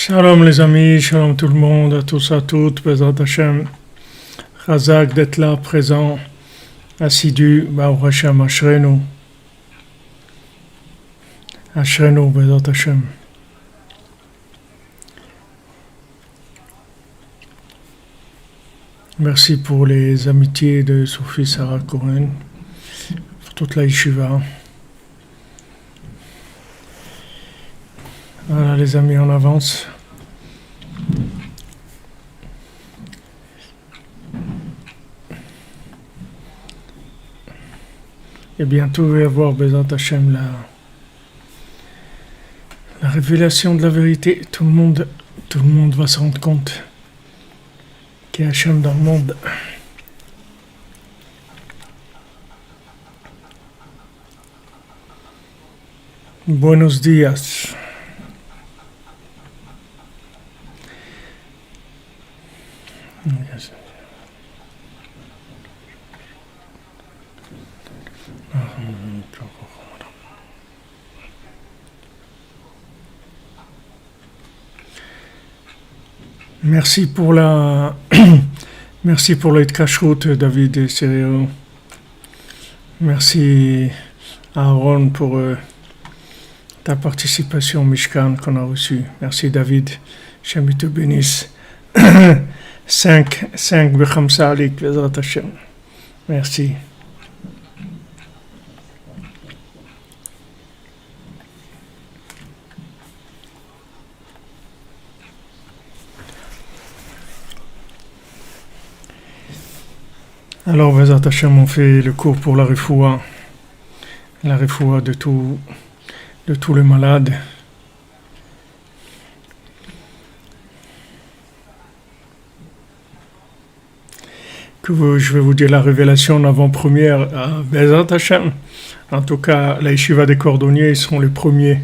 Shalom les amis, shalom tout le monde, à tous, à toutes, Bezrat Hashem, Chazak d'être là, présent, assidu, Baruch Hashem, Ashrenu, Bezrat Hashem. Merci pour les amitiés de Sophie Sarah Cohen, pour toute la yeshiva. Voilà les amis, on avance. Et bientôt il va y avoir Bezat Hashem la révélation de la vérité. Tout le monde va se rendre compte qu'il y a Hashem dans le monde. Buenos días. Merci pour la merci pour l'aide cache-route, David et Cyril. Merci à Aaron pour ta participation au Mishkan qu'on a reçu. Merci David. Shem te bénisse. 5 Bechamsa Alik Bezrat Hashem. Merci. Alors, Bezrat Hashem, on fait le cours pour la refoua de tous les malades. Je vais vous dire la révélation en avant-première à Bezrat Hashem. En tout cas, la yeshiva des cordonniers, ils seront les premiers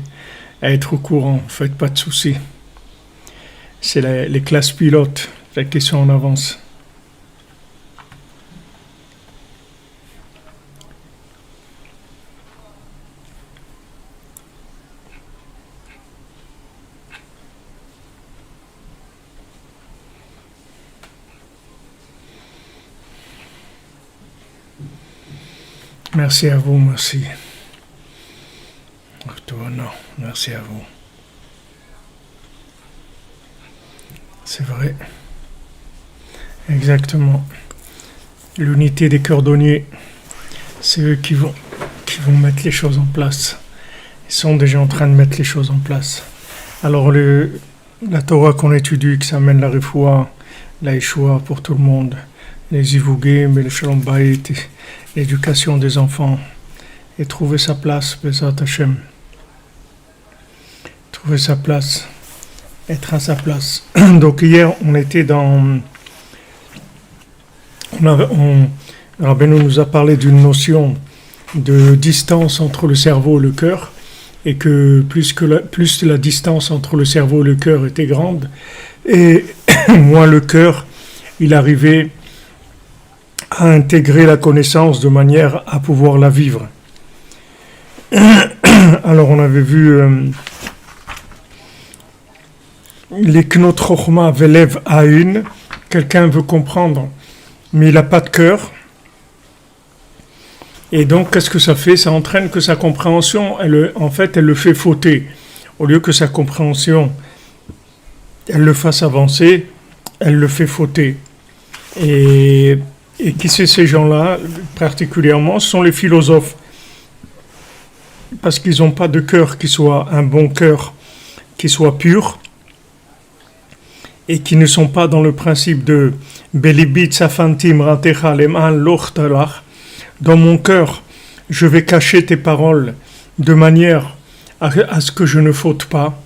à être au courant. Faites pas de soucis. C'est les classes pilotes qui sont en avance. Merci à vous, merci. Non, merci à vous. C'est vrai. Exactement. L'unité des cordonniers, c'est eux qui vont mettre les choses en place. Ils sont déjà en train de mettre les choses en place. Alors, la Torah qu'on étudie, qui s'amène la refoua, la Yeshua pour tout le monde, les Ivugim et le Shalom Bayit, l'éducation des enfants, et trouver sa place, Bezrat Hashem. Trouver sa place, être à sa place. Donc hier, on était Rabbeinu nous a parlé d'une notion de distance entre le cerveau et le cœur, et que plus la distance entre le cerveau et le cœur était grande, et moins le cœur, il arrivait à intégrer la connaissance de manière à pouvoir la vivre. Alors on avait vu les knot chochma velev aïn, quelqu'un veut comprendre mais il n'a pas de cœur, et donc qu'est-ce que ça fait? Ça entraîne que sa compréhension, elle le fait fauter. Au lieu que sa compréhension elle le fasse avancer, elle le fait fauter. Et qui c'est ces gens-là, particulièrement, ce sont les philosophes. Parce qu'ils n'ont pas de cœur qui soit un bon cœur, qui soit pur, et qui ne sont pas dans le principe de Belibit safantim ratecha leman lochtalach. Dans mon cœur, je vais cacher tes paroles de manière à ce que je ne faute pas.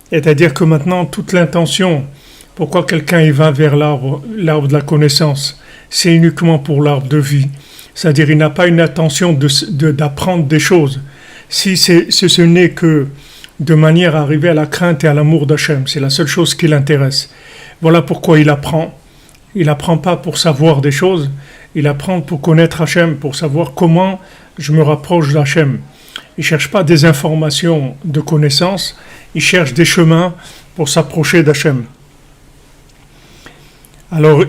C'est-à-dire que maintenant, toute l'intention, pourquoi quelqu'un y va vers l'arbre de la connaissance, c'est uniquement pour l'arbre de vie. C'est-à-dire il n'a pas une intention d'apprendre des choses. Si ce n'est que de manière à arriver à la crainte et à l'amour d'Hachem, c'est la seule chose qui l'intéresse. Voilà pourquoi il apprend. Il n'apprend pas pour savoir des choses, il apprend pour connaître Hachem, pour savoir comment je me rapproche d'Hachem. Il ne cherche pas des informations de connaissances, il cherche des chemins pour s'approcher d'Hachem. Alors,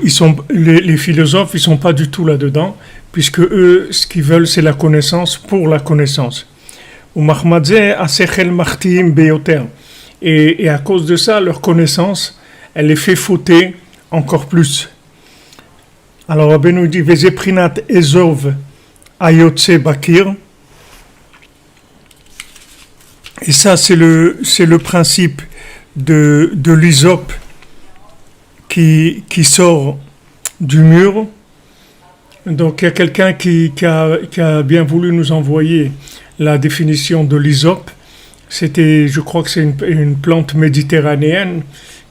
les philosophes, ils ne sont pas du tout là-dedans, puisque eux, ce qu'ils veulent, c'est la connaissance pour la connaissance. Et à cause de ça, leur connaissance, elle les fait fauter encore plus. Alors, Rabbi nous dit, Vezeprinat Ezov Ayotse Bakir. Et ça, c'est le principe de l'hysope qui sort du mur Donc il y a quelqu'un qui a bien voulu nous envoyer la définition de l'hysope. C'était, je crois que c'est une plante méditerranéenne,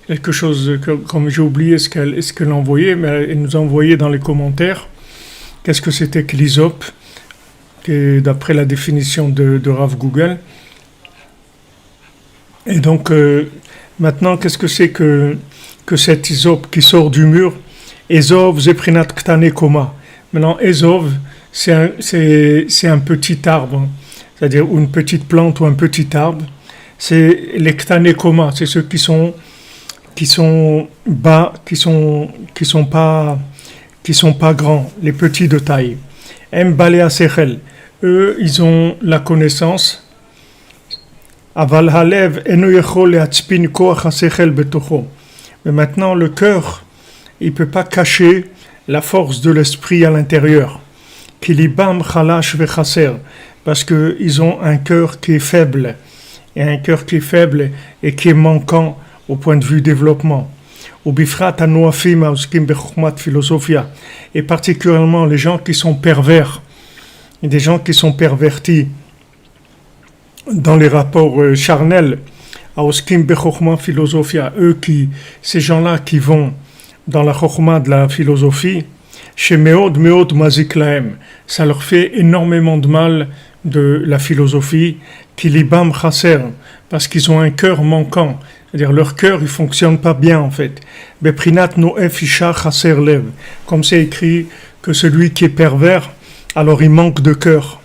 quelque chose, comme j'ai oublié ce qu'elle envoyait, mais elle nous a envoyé dans les commentaires qu'est-ce que c'était que l'hysope, d'après la définition de Rav Google. Et donc, maintenant, qu'est-ce que c'est que cette hysope qui sort du mur? Ezov zeprinat ktane koma. Maintenant, Ezov, c'est un petit arbre, c'est-à-dire une petite plante ou un petit arbre. C'est les ktane koma, c'est ceux qui sont bas, qui sont pas grands, les petits de taille. Em balea sechel, eux, ils ont la connaissance. Aval halev eno yechol lehatzpin koach hasechel betocho. Mais maintenant, le cœur, il peut pas cacher la force de l'esprit à l'intérieur. Kilibam chalash vechaser, parce que ils ont un cœur qui est faible, et un cœur qui est faible et qui est manquant au point de vue développement. Ubifrat anoafim auskim bechokmat philosophia, et particulièrement les gens qui sont pervers, et des gens qui sont pervertis dans les rapports charnels, auskim bechokmat philosophia, ces gens-là qui vont dans la chokhma de la philosophie, chez meod mazik lahem, ça leur fait énormément de mal de la philosophie, kilibam chaser, parce qu'ils ont un cœur manquant, c'est-à-dire leur cœur il fonctionne pas bien en fait. Beprinat noef isha chaser lev, comme c'est écrit que celui qui est pervers, alors il manque de cœur.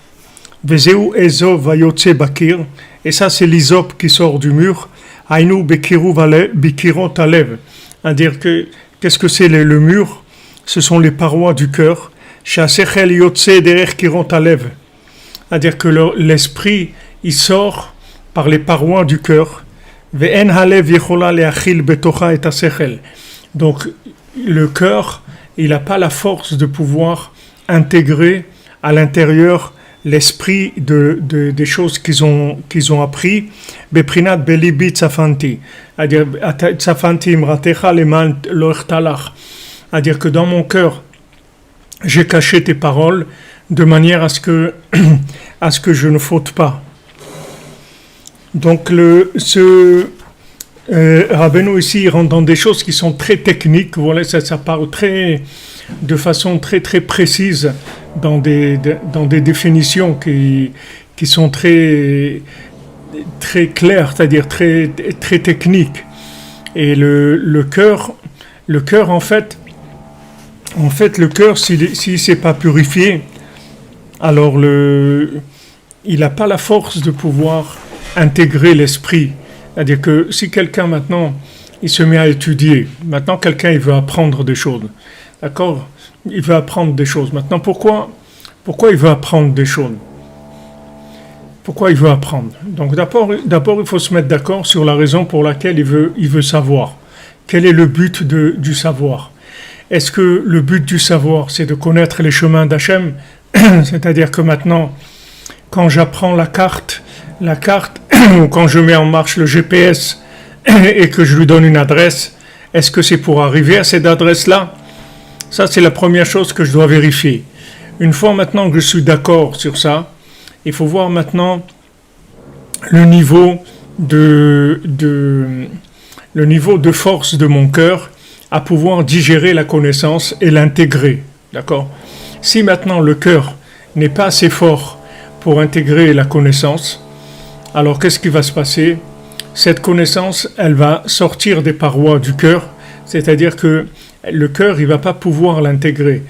Vezeu ezov vayotse bakir, et ça c'est l'hysope qui sort du mur. Ainu bekiru bikirot alev, c'est-à-dire que qu'est-ce que c'est le mur? Ce sont les parois du cœur. Shasechel yotse derer kirot alev, c'est-à-dire que l'esprit il sort par les parois du cœur. Ve'en halev yechola leachil betocha et asechel. Donc le cœur, il n'a pas la force de pouvoir intégrer à l'intérieur l'esprit des choses qu'ils ont appris. Beprinat belibi tsafanti, c'est-à-dire tsafanti imratecha leman lochtalach, c'est-à-dire que dans mon cœur j'ai caché tes paroles de manière à ce que je ne faute pas. Donc Rabbeinu ici il rentre dans des choses qui sont très techniques. Voilà, ça parle de façon très très précise dans des définitions qui sont très très claires, c'est-à-dire très très techniques. Et le cœur en fait le cœur s'il s'est pas purifié, alors il n'a pas la force de pouvoir intégrer l'esprit. C'est-à-dire que si quelqu'un maintenant, il se met à étudier, maintenant quelqu'un il veut apprendre des choses, d'accord? Il veut apprendre des choses. Maintenant pourquoi il veut apprendre des choses? Pourquoi il veut apprendre? Donc d'abord il faut se mettre d'accord sur la raison pour laquelle il veut savoir. Quel est le but du savoir? Est-ce que le but du savoir c'est de connaître les chemins d'Hachem? C'est-à-dire que maintenant, quand j'apprends la carte, ou quand je mets en marche le GPS et que je lui donne une adresse, est-ce que c'est pour arriver à cette adresse-là? Ça, c'est la première chose que je dois vérifier. Une fois maintenant que je suis d'accord sur ça, il faut voir maintenant le niveau de force de mon cœur à pouvoir digérer la connaissance et l'intégrer. D'accord? Si maintenant le cœur n'est pas assez fort pour intégrer la connaissance, alors qu'est-ce qui va se passer? Cette connaissance, elle va sortir des parois du cœur, c'est-à-dire que le cœur, il va pas pouvoir l'intégrer.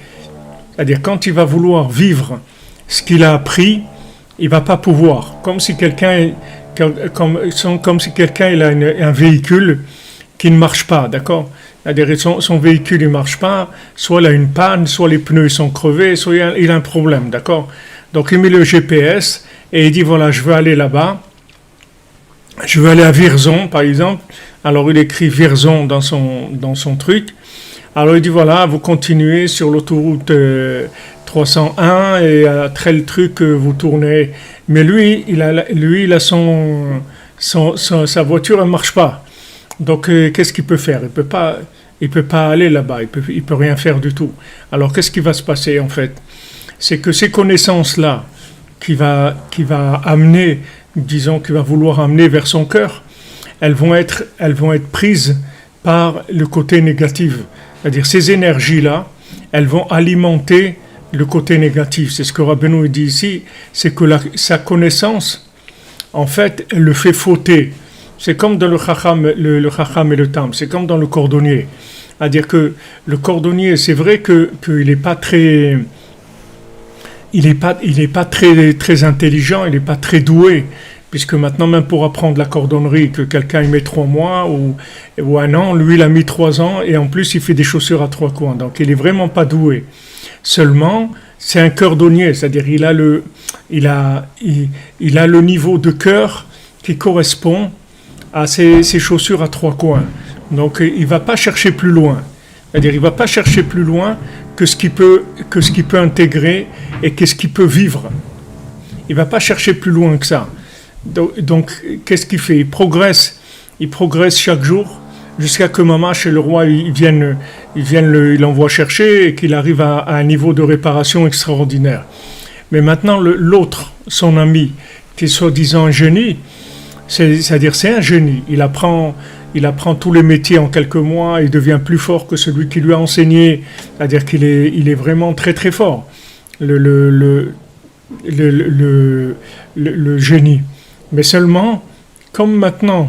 C'est-à-dire quand il va vouloir vivre ce qu'il a appris, il va pas pouvoir. Comme si quelqu'un il a un véhicule qui ne marche pas, d'accord? C'est-à-dire son véhicule ne marche pas, soit il a une panne, soit les pneus sont crevés, soit il a un problème, d'accord? Donc il met le GPS et il dit voilà, je veux aller là-bas. Je veux aller à Vierzon, par exemple. Alors, il écrit Vierzon dans son truc. Alors, il dit, voilà, vous continuez sur l'autoroute 301 et après le truc, vous tournez. Mais lui, il a sa voiture, elle ne marche pas. Donc, qu'est-ce qu'il peut faire? Il peut pas. il peut pas aller là-bas, il peut rien faire du tout. Alors qu'est-ce qui va se passer en fait? C'est que ces connaissances-là, qui va amener, disons, qui va vouloir amener vers son cœur, elles vont être prises par le côté négatif. C'est-à-dire ces énergies-là, elles vont alimenter le côté négatif. C'est ce que Rabbeinu dit ici, c'est que sa connaissance, en fait, elle le fait fauter. C'est comme dans le chacham et le tam, c'est comme dans le cordonnier. C'est-à-dire que le cordonnier, c'est vrai qu'il n'est pas très... Il n'est pas très intelligent, il n'est pas très doué, puisque maintenant, même pour apprendre la cordonnerie, que quelqu'un il met 3 mois ou 1 an, lui il a mis 3 ans, et en plus il fait des chaussures à 3 coins, donc il n'est vraiment pas doué. Seulement, c'est un cordonnier, c'est-à-dire il a le niveau de cœur qui correspond à ses chaussures à 3 coins. Donc il ne va pas chercher plus loin. C'est-à-dire il ne va pas chercher plus loin que ce qu'il peut intégrer et qu'est-ce qu'il peut vivre. Il ne va pas chercher plus loin que ça. Donc qu'est-ce qu'il fait? Il progresse chaque jour jusqu'à que Mamash et le roi il l'envoie chercher et qu'il arrive à un niveau de réparation extraordinaire. Mais maintenant l'autre, son ami, qui est soi-disant un génie, c'est-à-dire c'est un génie. Il apprend tous les métiers en quelques mois, il devient plus fort que celui qui lui a enseigné, c'est-à-dire qu'il est vraiment très très fort, le génie. Mais seulement, comme maintenant,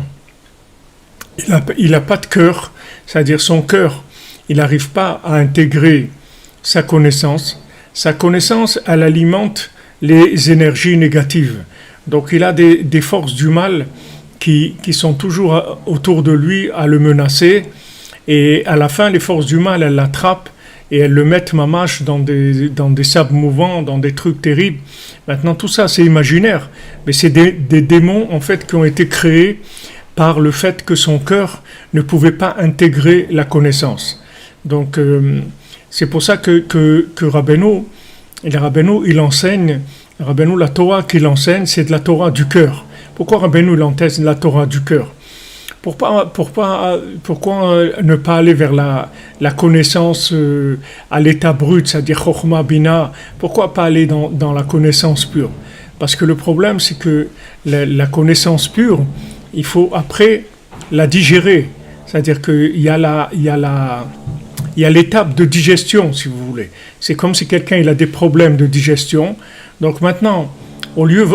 il a pas de cœur, c'est-à-dire son cœur, il n'arrive pas à intégrer sa connaissance, elle alimente les énergies négatives. Donc il a des forces du mal qui sont toujours autour de lui à le menacer, et à la fin les forces du mal elles l'attrapent et elles le mettent mamache dans des sables mouvants, dans des trucs terribles. Maintenant tout ça c'est imaginaire, mais c'est des démons en fait qui ont été créés par le fait que son cœur ne pouvait pas intégrer la connaissance. Donc c'est pour ça que Rabbeinu il enseigne, la Torah qu'il enseigne, c'est de la Torah du cœur. Pourquoi Rabbeinu l'entête la Torah du cœur? Pourquoi ne pas aller vers la connaissance à l'état brut, c'est-à-dire Chokhmah Bina? Pourquoi pas aller dans la connaissance pure? Parce que le problème, c'est que la connaissance pure, il faut après la digérer. C'est-à-dire qu'il y a l'étape de digestion, si vous voulez. C'est comme si quelqu'un il a des problèmes de digestion. Donc maintenant, au lieu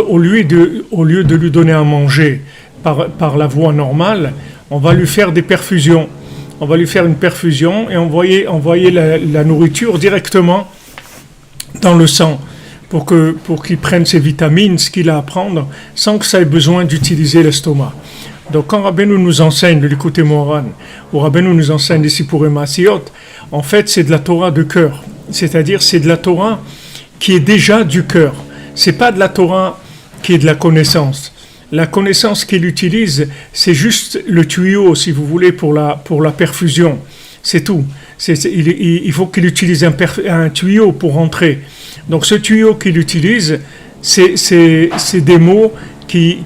de lui donner à manger par la voie normale, on va lui faire des perfusions. On va lui faire une perfusion et envoyer la nourriture directement dans le sang pour qu'il prenne ses vitamines, ce qu'il a à prendre, sans que ça ait besoin d'utiliser l'estomac. Donc quand Rabbeinu nous enseigne de l'écouter Moran, ou Rabbeinu nous enseigne ici pour Emasiot, en fait c'est de la Torah de cœur. C'est-à-dire c'est de la Torah qui est déjà du cœur. C'est pas de la Torah qui est de la connaissance. La connaissance qu'il utilise, c'est juste le tuyau, si vous voulez, pour la perfusion. C'est tout. Il faut qu'il utilise un tuyau pour rentrer. Donc ce tuyau qu'il utilise, c'est des mots qui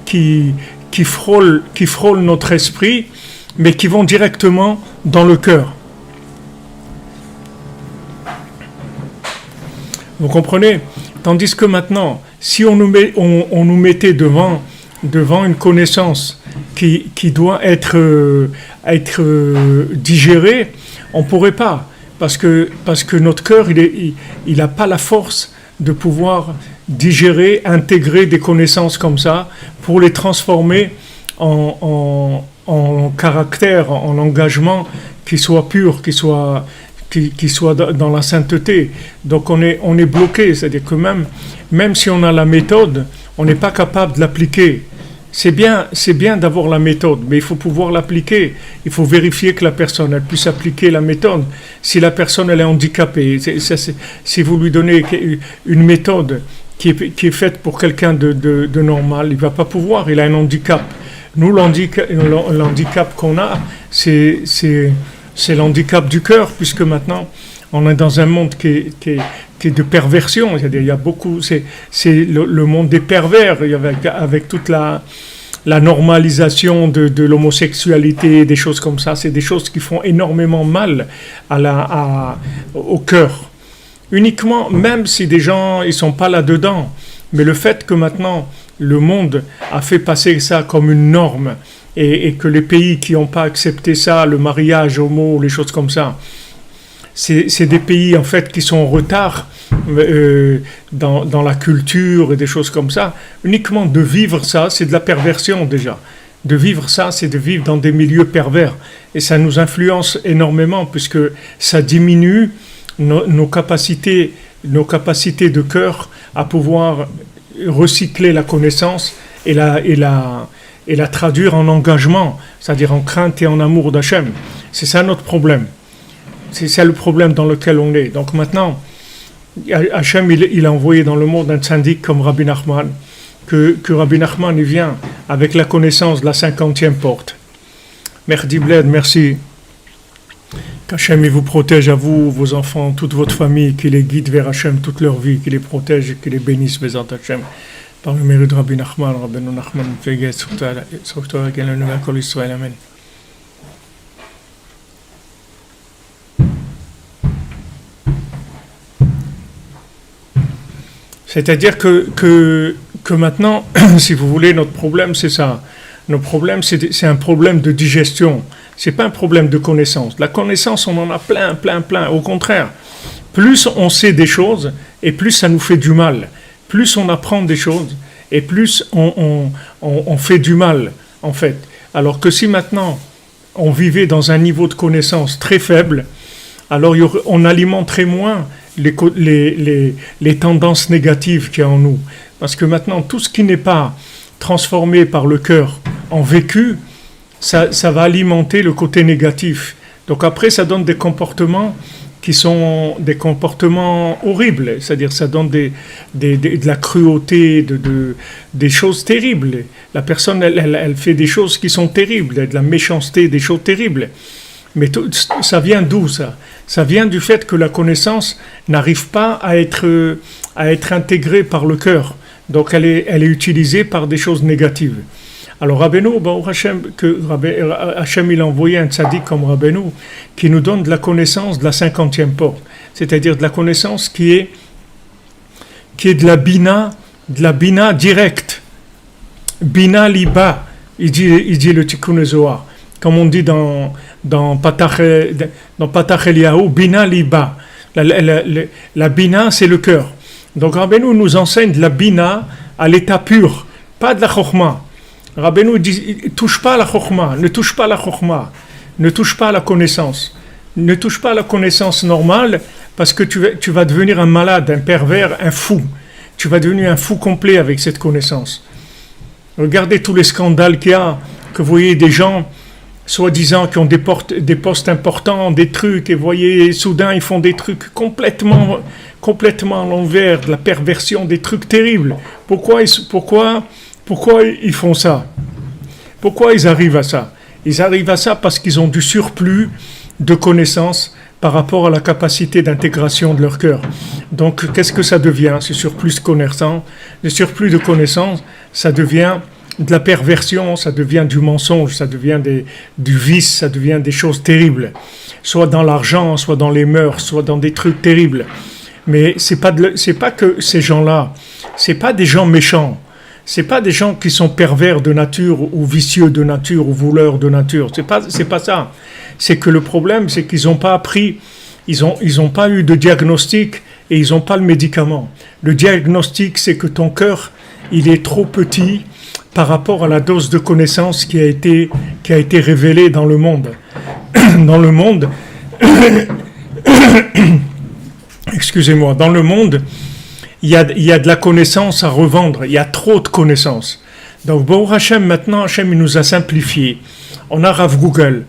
frôlent notre esprit, mais qui vont directement dans le cœur. Vous comprenez? Tandis que maintenant, si on nous mettait devant une connaissance qui doit être digérée, on ne pourrait pas, parce que notre cœur, il n'a pas la force de pouvoir digérer, intégrer des connaissances comme ça, pour les transformer en caractère, en engagement qui soit pur, qui soit dans la sainteté. Donc on est bloqué, c'est-à-dire que même si on a la méthode, on n'est pas capable de l'appliquer. C'est bien d'avoir la méthode, mais il faut pouvoir l'appliquer. Il faut vérifier que la personne elle puisse appliquer la méthode. Si la personne elle est handicapée, si vous lui donnez une méthode qui est faite pour quelqu'un de normal, il va pas pouvoir, il a un handicap. Nous, l'handicap qu'on a, c'est l'handicap du cœur, puisque maintenant, on est dans un monde qui est de perversion. C'est-à-dire, il y a beaucoup, c'est le monde des pervers, avec toute la normalisation de l'homosexualité, des choses comme ça, c'est des choses qui font énormément mal au cœur. Uniquement, même si des gens ils sont pas là-dedans, mais le fait que maintenant le monde a fait passer ça comme une norme et que les pays qui n'ont pas accepté ça, le mariage homo, les choses comme ça, c'est des pays en fait qui sont en retard dans la culture et des choses comme ça. Uniquement de vivre ça, c'est de la perversion déjà. De vivre ça, c'est de vivre dans des milieux pervers. Et ça nous influence énormément puisque ça diminue nos capacités de cœur à pouvoir recycler la connaissance et la traduire en engagement, c'est-à-dire en crainte et en amour d'Hachem. C'est ça notre problème. C'est ça le problème dans lequel on est. Donc maintenant, Hachem, il a envoyé dans le monde un tzaddik comme Rabbi Nachman, que Rabbi Nachman il vient avec la connaissance de la 50e porte. Merci Bled, merci. Qu'Hachem il vous protège à vous, vos enfants, toute votre famille, qu'il les guide vers Hachem toute leur vie, qu'il les protège et qu'il les bénisse, Bézant Hachem. Par le mérite de Rabbi Nachman, Rabbeinu Nachman, Feget, surtout avec le nouvel Kol Israël, Amen. C'est-à-dire que maintenant, si vous voulez, notre problème, c'est ça. Notre problème, c'est un problème de digestion. C'est pas un problème de connaissance. La connaissance, on en a plein. Au contraire, plus on sait des choses, et plus ça nous fait du mal. Plus on apprend des choses, et plus on fait du mal, en fait. Alors que si maintenant, on vivait dans un niveau de connaissance très faible, alors on alimenterait moins les tendances négatives qu'il y a en nous. Parce que maintenant, tout ce qui n'est pas transformé par le cœur en vécu, ça va alimenter le côté négatif. Donc après, ça donne des comportements qui sont des comportements horribles. C'est-à-dire, ça donne de la cruauté, des choses terribles. La personne, elle fait des choses qui sont terribles, de la méchanceté, des choses terribles. Mais ça vient d'où ça ? Ça vient du fait que la connaissance n'arrive pas à être intégrée par le cœur. Donc elle est utilisée par des choses négatives. Alors Rabbeinu, Hachem il a envoyé un tzaddik comme Rabbeinu qui nous donne de la connaissance de la 50e porte. C'est-à-dire de la connaissance qui est de la bina directe. Bina liba, il dit le Tikkun Zohar. Comme on dit dans Patach Eliyahu, Bina Liba. La Bina, c'est le cœur. Donc Rabbeinu nous enseigne de la Bina à l'état pur, pas de la Chokhma. Rabbeinu dit, touche pas à la Chokhma, ne touche pas à la Chokhma, ne touche pas à la connaissance. Ne touche pas à la connaissance normale, parce que tu vas devenir un malade, un pervers, un fou. Tu vas devenir un fou complet avec cette connaissance. Regardez tous les scandales qu'il y a, que vous voyez des gens soi-disant qui ont des postes importants, des trucs, et vous voyez, soudain, ils font des trucs complètement à l'envers, de la perversion, des trucs terribles. Pourquoi ils font ça ? Pourquoi ils arrivent à ça ? Ils arrivent à ça parce qu'ils ont du surplus de connaissances par rapport à la capacité d'intégration de leur cœur. Donc, qu'est-ce que ça devient ? Ce surplus de connaissances, le surplus de connaissances, ça devient de la perversion, ça devient du mensonge, ça devient du vice, ça devient des choses terribles. Soit dans l'argent, soit dans les mœurs, soit dans des trucs terribles. Mais c'est pas que ces gens-là, c'est pas des gens méchants. C'est pas des gens qui sont pervers de nature ou vicieux de nature ou voleurs de nature. C'est pas ça. C'est que le problème, c'est qu'ils n'ont pas appris, ils ont pas eu de diagnostic et ils n'ont pas le médicament. Le diagnostic, c'est que ton cœur, il est trop petit par rapport à la dose de connaissance qui a été révélée dans le monde. Dans le monde, excusez-moi, dans le monde, il y a de la connaissance à revendre, il y a trop de connaissances. Donc, bon, maintenant, Hachem, il nous a simplifié. On a Rav Google.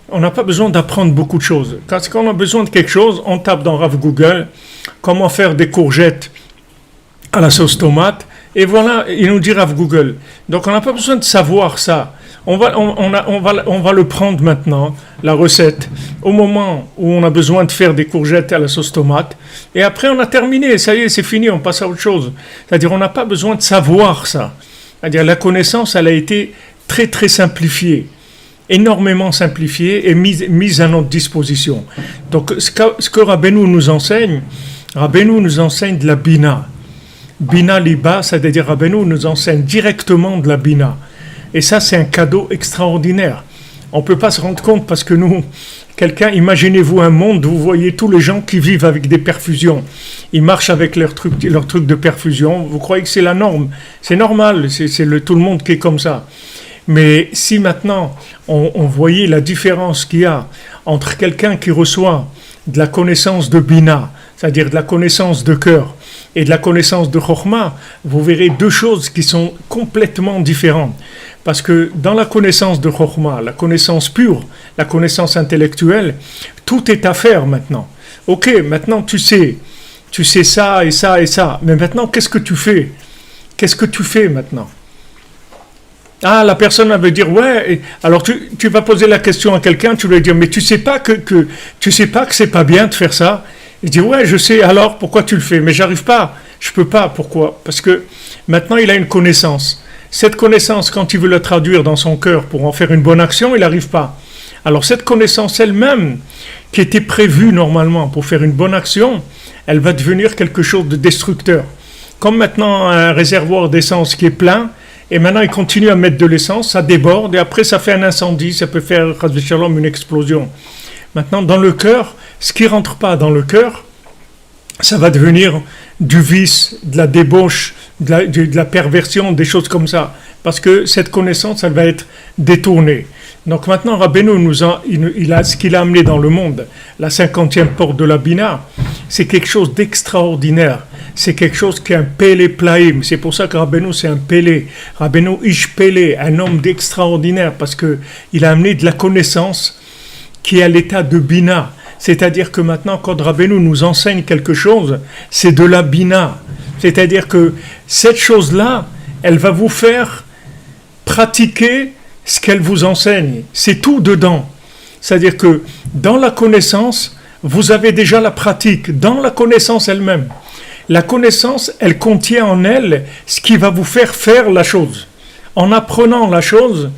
On n'a pas besoin d'apprendre beaucoup de choses. Quand on a besoin de quelque chose, on tape dans Rav Google, comment faire des courgettes à la sauce tomate, et voilà, il nous dit Rav Google. Donc, on n'a pas besoin de savoir ça. On va le prendre maintenant, la recette, au moment où on a besoin de faire des courgettes à la sauce tomate, et après on a terminé, ça y est, c'est fini, on passe à autre chose. C'est-à-dire on n'a pas besoin de savoir ça. C'est-à-dire la connaissance, elle a été très très simplifiée, énormément simplifiée et mise à notre disposition. Donc ce que Rabbeinu nous enseigne de la Bina. Bina Liba, c'est-à-dire Rabbeinu nous enseigne directement de la Bina. Et ça, c'est un cadeau extraordinaire. On ne peut pas se rendre compte parce que nous, imaginez-vous un monde où vous voyez tous les gens qui vivent avec des perfusions. Ils marchent avec leur truc de perfusion. Vous croyez que c'est la norme? C'est normal, tout le monde qui est comme ça. Mais si maintenant on voyait la différence qu'il y a entre quelqu'un qui reçoit de la connaissance de Bina, c'est-à-dire de la connaissance de cœur, et de la connaissance de Chokhmah, vous verrez deux choses qui sont complètement différentes. Parce que dans la connaissance de Chokhmah, la connaissance pure, la connaissance intellectuelle, tout est à faire maintenant. Ok, maintenant tu sais ça et ça et ça, mais maintenant qu'est-ce que tu fais? Qu'est-ce que tu fais maintenant? Ah, la personne va dire ouais. Alors tu vas poser la question à quelqu'un, tu lui vas dire mais tu sais pas que c'est pas bien de faire ça. Il dit ouais, je sais. Alors pourquoi tu le fais? Mais j'arrive pas. Je peux pas. Pourquoi? Parce que maintenant il a une connaissance. Cette connaissance, quand il veut la traduire dans son cœur pour en faire une bonne action, il n'arrive pas. Alors cette connaissance elle-même, qui était prévue normalement pour faire une bonne action, elle va devenir quelque chose de destructeur. Comme maintenant un réservoir d'essence qui est plein. Et maintenant, il continue à mettre de l'essence, ça déborde, et après, ça fait un incendie, ça peut faire, une explosion. Maintenant, dans le cœur, ce qui ne rentre pas dans le cœur, ça va devenir du vice, de la débauche, de la perversion, des choses comme ça. Parce que cette connaissance, elle va être détournée. Donc maintenant, Rabbeinu ce qu'il a amené dans le monde, la 50e porte de la Bina, c'est quelque chose d'extraordinaire. C'est quelque chose qui est un Pélé Plaïm. C'est pour ça que Rabbeinu, c'est un Pélé. Rabbeinu Ish Pélé, un homme d'extraordinaire, parce qu'il a amené de la connaissance qui est à l'état de Bina. C'est-à-dire que maintenant, quand Rabbeinu nous enseigne quelque chose, c'est de la Bina. C'est-à-dire que cette chose-là, elle va vous faire pratiquer ce qu'elle vous enseigne. C'est tout dedans. C'est-à-dire que dans la connaissance, vous avez déjà la pratique, dans la connaissance elle-même. La connaissance, elle contient en elle ce qui va vous faire la chose. En apprenant la chose,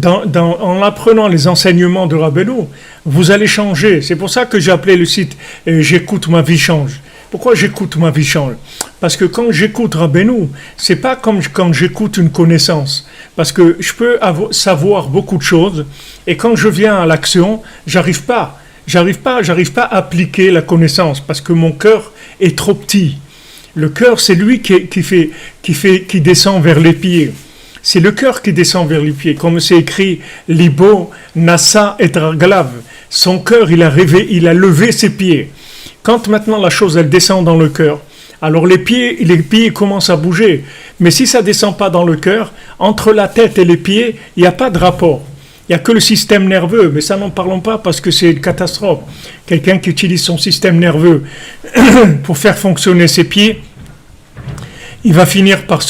en apprenant les enseignements de Rabbeinu, vous allez changer. C'est pour ça que j'ai appelé le site « J'écoute, ma vie change ». Pourquoi j'écoute, ma vie change? Parce que quand j'écoute Rabbeinu, c'est pas comme quand j'écoute une connaissance. Parce que je peux savoir beaucoup de choses, et quand je viens à l'action, j'arrive pas à appliquer la connaissance, parce que mon cœur est trop petit. Le cœur, c'est lui qui descend vers les pieds. C'est le cœur qui descend vers les pieds. Comme c'est écrit, Libo, Nasa et Raglav. Son cœur, il a levé ses pieds. Quand maintenant la chose, elle descend dans le cœur, alors les pieds commencent à bouger. Mais si ça ne descend pas dans le cœur, entre la tête et les pieds, il n'y a pas de rapport. Il n'y a que le système nerveux, mais ça n'en parlons pas parce que c'est une catastrophe. Quelqu'un qui utilise son système nerveux pour faire fonctionner ses pieds, il va finir par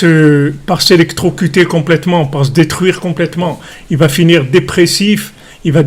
s'électrocuter complètement, par se détruire complètement. Il va finir dépressif, il va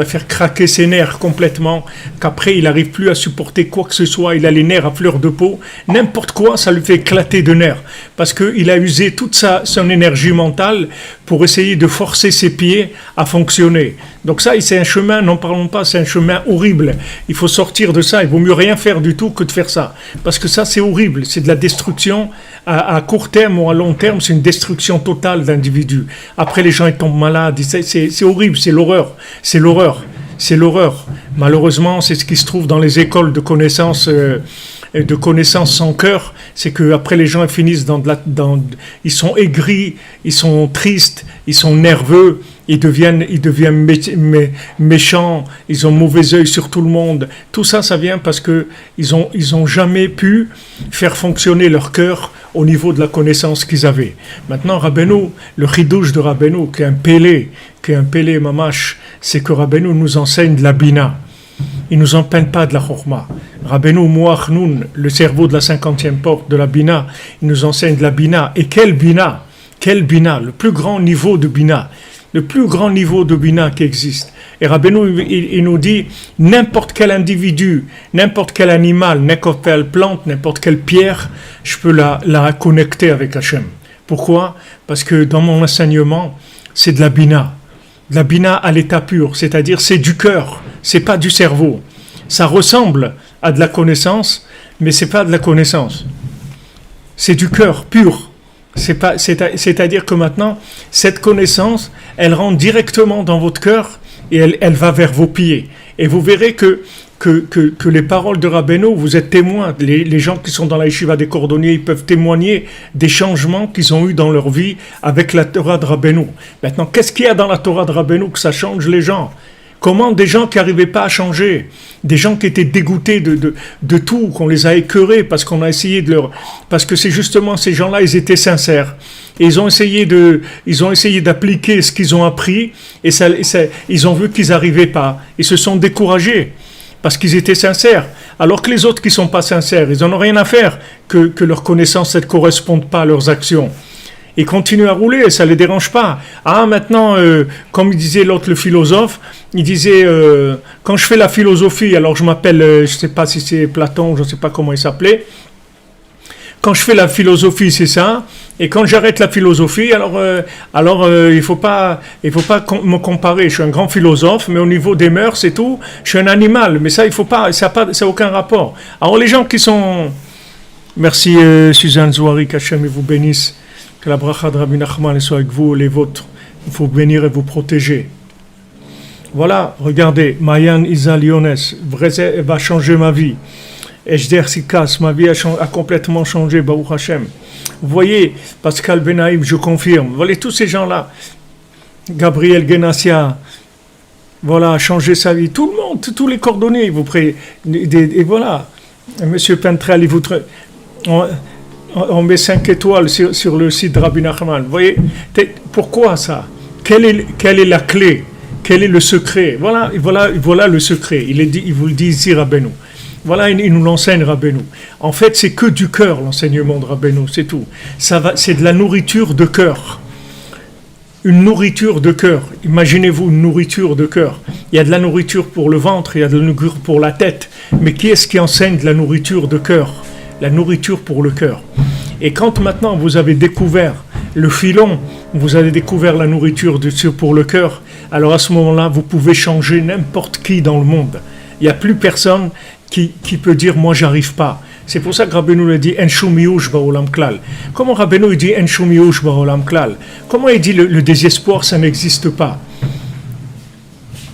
faire craquer ses nerfs complètement, qu'après il n'arrive plus à supporter quoi que ce soit, il a les nerfs à fleur de peau, n'importe quoi, ça lui fait éclater de nerfs, parce qu'il a usé toute son énergie mentale pour essayer de forcer ses pieds à fonctionner. Donc ça, c'est un chemin, n'en parlons pas, c'est un chemin horrible. Il faut sortir de ça, il vaut mieux rien faire du tout que de faire ça, parce que ça c'est horrible, c'est de la destruction à court terme ou à long terme, c'est une destruction totale d'individus. Après les gens ils tombent malades, c'est horrible, c'est l'horreur. Malheureusement, c'est ce qui se trouve dans les écoles de connaissances sans cœur, c'est que après les gens ils finissent ils sont aigris, ils sont tristes, ils sont nerveux, ils deviennent méchants, ils ont mauvais œil sur tout le monde. Tout ça, ça vient parce que ils ont jamais pu faire fonctionner leur cœur au niveau de la connaissance qu'ils avaient. Maintenant, Rabbeinu, le chidouche de Rabbeinu, qui est un pélé mamash, c'est que Rabbeinu nous enseigne de la bina. Il nous enseigne pas de la chokhmah. Rabbeinu Moach Nun, le cerveau de la 50e porte de la bina, il nous enseigne de la bina. Et quel bina? Le plus grand niveau de bina. Le plus grand niveau de bina qui existe. Et Rabbeinu, il nous dit, n'importe quel individu, n'importe quel animal, n'importe quelle plante, n'importe quelle pierre, je peux la connecter avec Hachem. Pourquoi? Parce que dans mon enseignement, c'est de la bina. De la bina à l'état pur, c'est-à-dire c'est du cœur, c'est pas du cerveau. Ça ressemble à de la connaissance, mais c'est pas de la connaissance. C'est du cœur pur. C'est-à-dire que maintenant, cette connaissance, elle rentre directement dans votre cœur et elle va vers vos pieds. Et vous verrez que les paroles de Rabbeinu, vous êtes témoins. Les gens qui sont dans la yeshiva des cordonniers, ils peuvent témoigner des changements qu'ils ont eus dans leur vie avec la Torah de Rabbeinu. Maintenant, qu'est-ce qu'il y a dans la Torah de Rabbeinu que ça change les gens? Comment des gens qui n'arrivaient pas à changer, des gens qui étaient dégoûtés de tout, qu'on les a écœurés parce qu'on a essayé de leur... Parce que c'est justement ces gens-là, ils étaient sincères. Et ils ont essayé d'appliquer ce qu'ils ont appris et ils ont vu qu'ils n'arrivaient pas. Ils se sont découragés parce qu'ils étaient sincères. Alors que les autres qui ne sont pas sincères, ils n'en ont rien à faire que leurs connaissances ne correspondent pas à leurs actions. Ils continuent à rouler, ça ne les dérange pas. Ah, maintenant, comme il disait l'autre, le philosophe, il disait, quand je fais la philosophie, alors je m'appelle, je ne sais pas si c'est Platon, je ne sais pas comment il s'appelait, quand je fais la philosophie, c'est ça, et quand j'arrête la philosophie, alors il faut pas me comparer. Je suis un grand philosophe, mais au niveau des mœurs, c'est tout, je suis un animal, mais ça, il faut pas, ça n'a aucun rapport. Alors les gens qui sont... Merci Suzanne Zouari, qu'Hachem vous bénisse. Que la bracha de Rabbi Nachman soit avec vous, les vôtres. Il faut bénir et vous protéger. Voilà, regardez, Mayan Isa Lyones, va changer ma vie. Ejder Sikas, ma vie a complètement changé, Baruch Hashem. Vous voyez, Pascal Benaïm, je confirme. Vous voyez tous ces gens-là. Gabriel Genassia, voilà, changer sa vie. Tout le monde, tous les cordonniers, vous priez. Et voilà, Monsieur Pentrel, il vous... On met 5 étoiles sur le site de Rabbi Nachman. Vous voyez, pourquoi ça? Quelle est la clé? Quel est le secret? Voilà le secret. Il vous le dit ici, Rabbeinu. Voilà, il nous l'enseigne, Rabbeinu. En fait, c'est que du cœur, l'enseignement de Rabbeinu, c'est tout. C'est de la nourriture de cœur. Une nourriture de cœur. Imaginez-vous une nourriture de cœur. Il y a de la nourriture pour le ventre, il y a de la nourriture pour la tête. Mais qui est-ce qui enseigne de la nourriture de cœur? La nourriture pour le cœur. Et quand maintenant vous avez découvert le filon, vous avez découvert la nourriture pour le cœur, alors à ce moment-là, vous pouvez changer n'importe qui dans le monde. Il n'y a plus personne qui peut dire « moi, j'arrive pas ». C'est pour ça que Rabbeinu le dit « En shumiyush ba'olam klal ». Comment Rabbeinu dit « En shumiyush ba'olam klal » Comment il dit le désespoir, ça n'existe pas?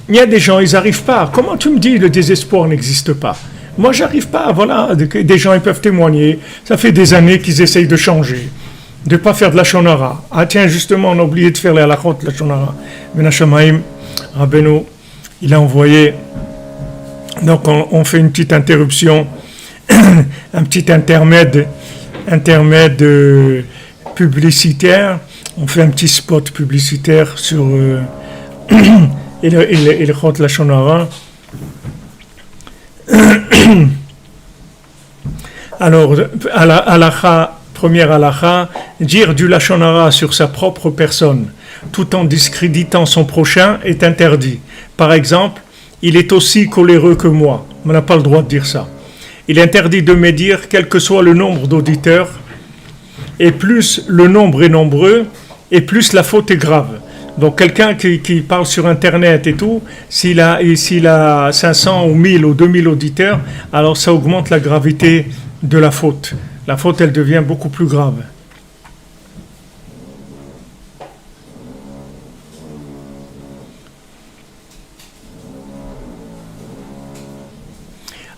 Il y a des gens, ils n'arrivent pas. Comment tu me dis le désespoir n'existe pas? Moi, j'arrive pas, voilà, des gens ils peuvent témoigner. Ça fait des années qu'ils essayent de changer, de ne pas faire de la shonara. Ah tiens, justement, on a oublié de faire les halachot de la shonara. Menachamaim, Rabbeinu, il a envoyé. Donc, on fait une petite interruption, un petit intermède publicitaire. On fait un petit spot publicitaire sur il chot la shonara. Alors, première halakha, dire du lachon hara sur sa propre personne, tout en discréditant son prochain, est interdit. Par exemple, il est aussi coléreux que moi. On n'a pas le droit de dire ça. Il est interdit de médire, quel que soit le nombre d'auditeurs, et plus le nombre est nombreux, et plus la faute est grave. Donc quelqu'un qui parle sur Internet et tout, s'il a 500 ou 1000 ou 2000 auditeurs, alors ça augmente la gravité de la faute. La faute, elle devient beaucoup plus grave.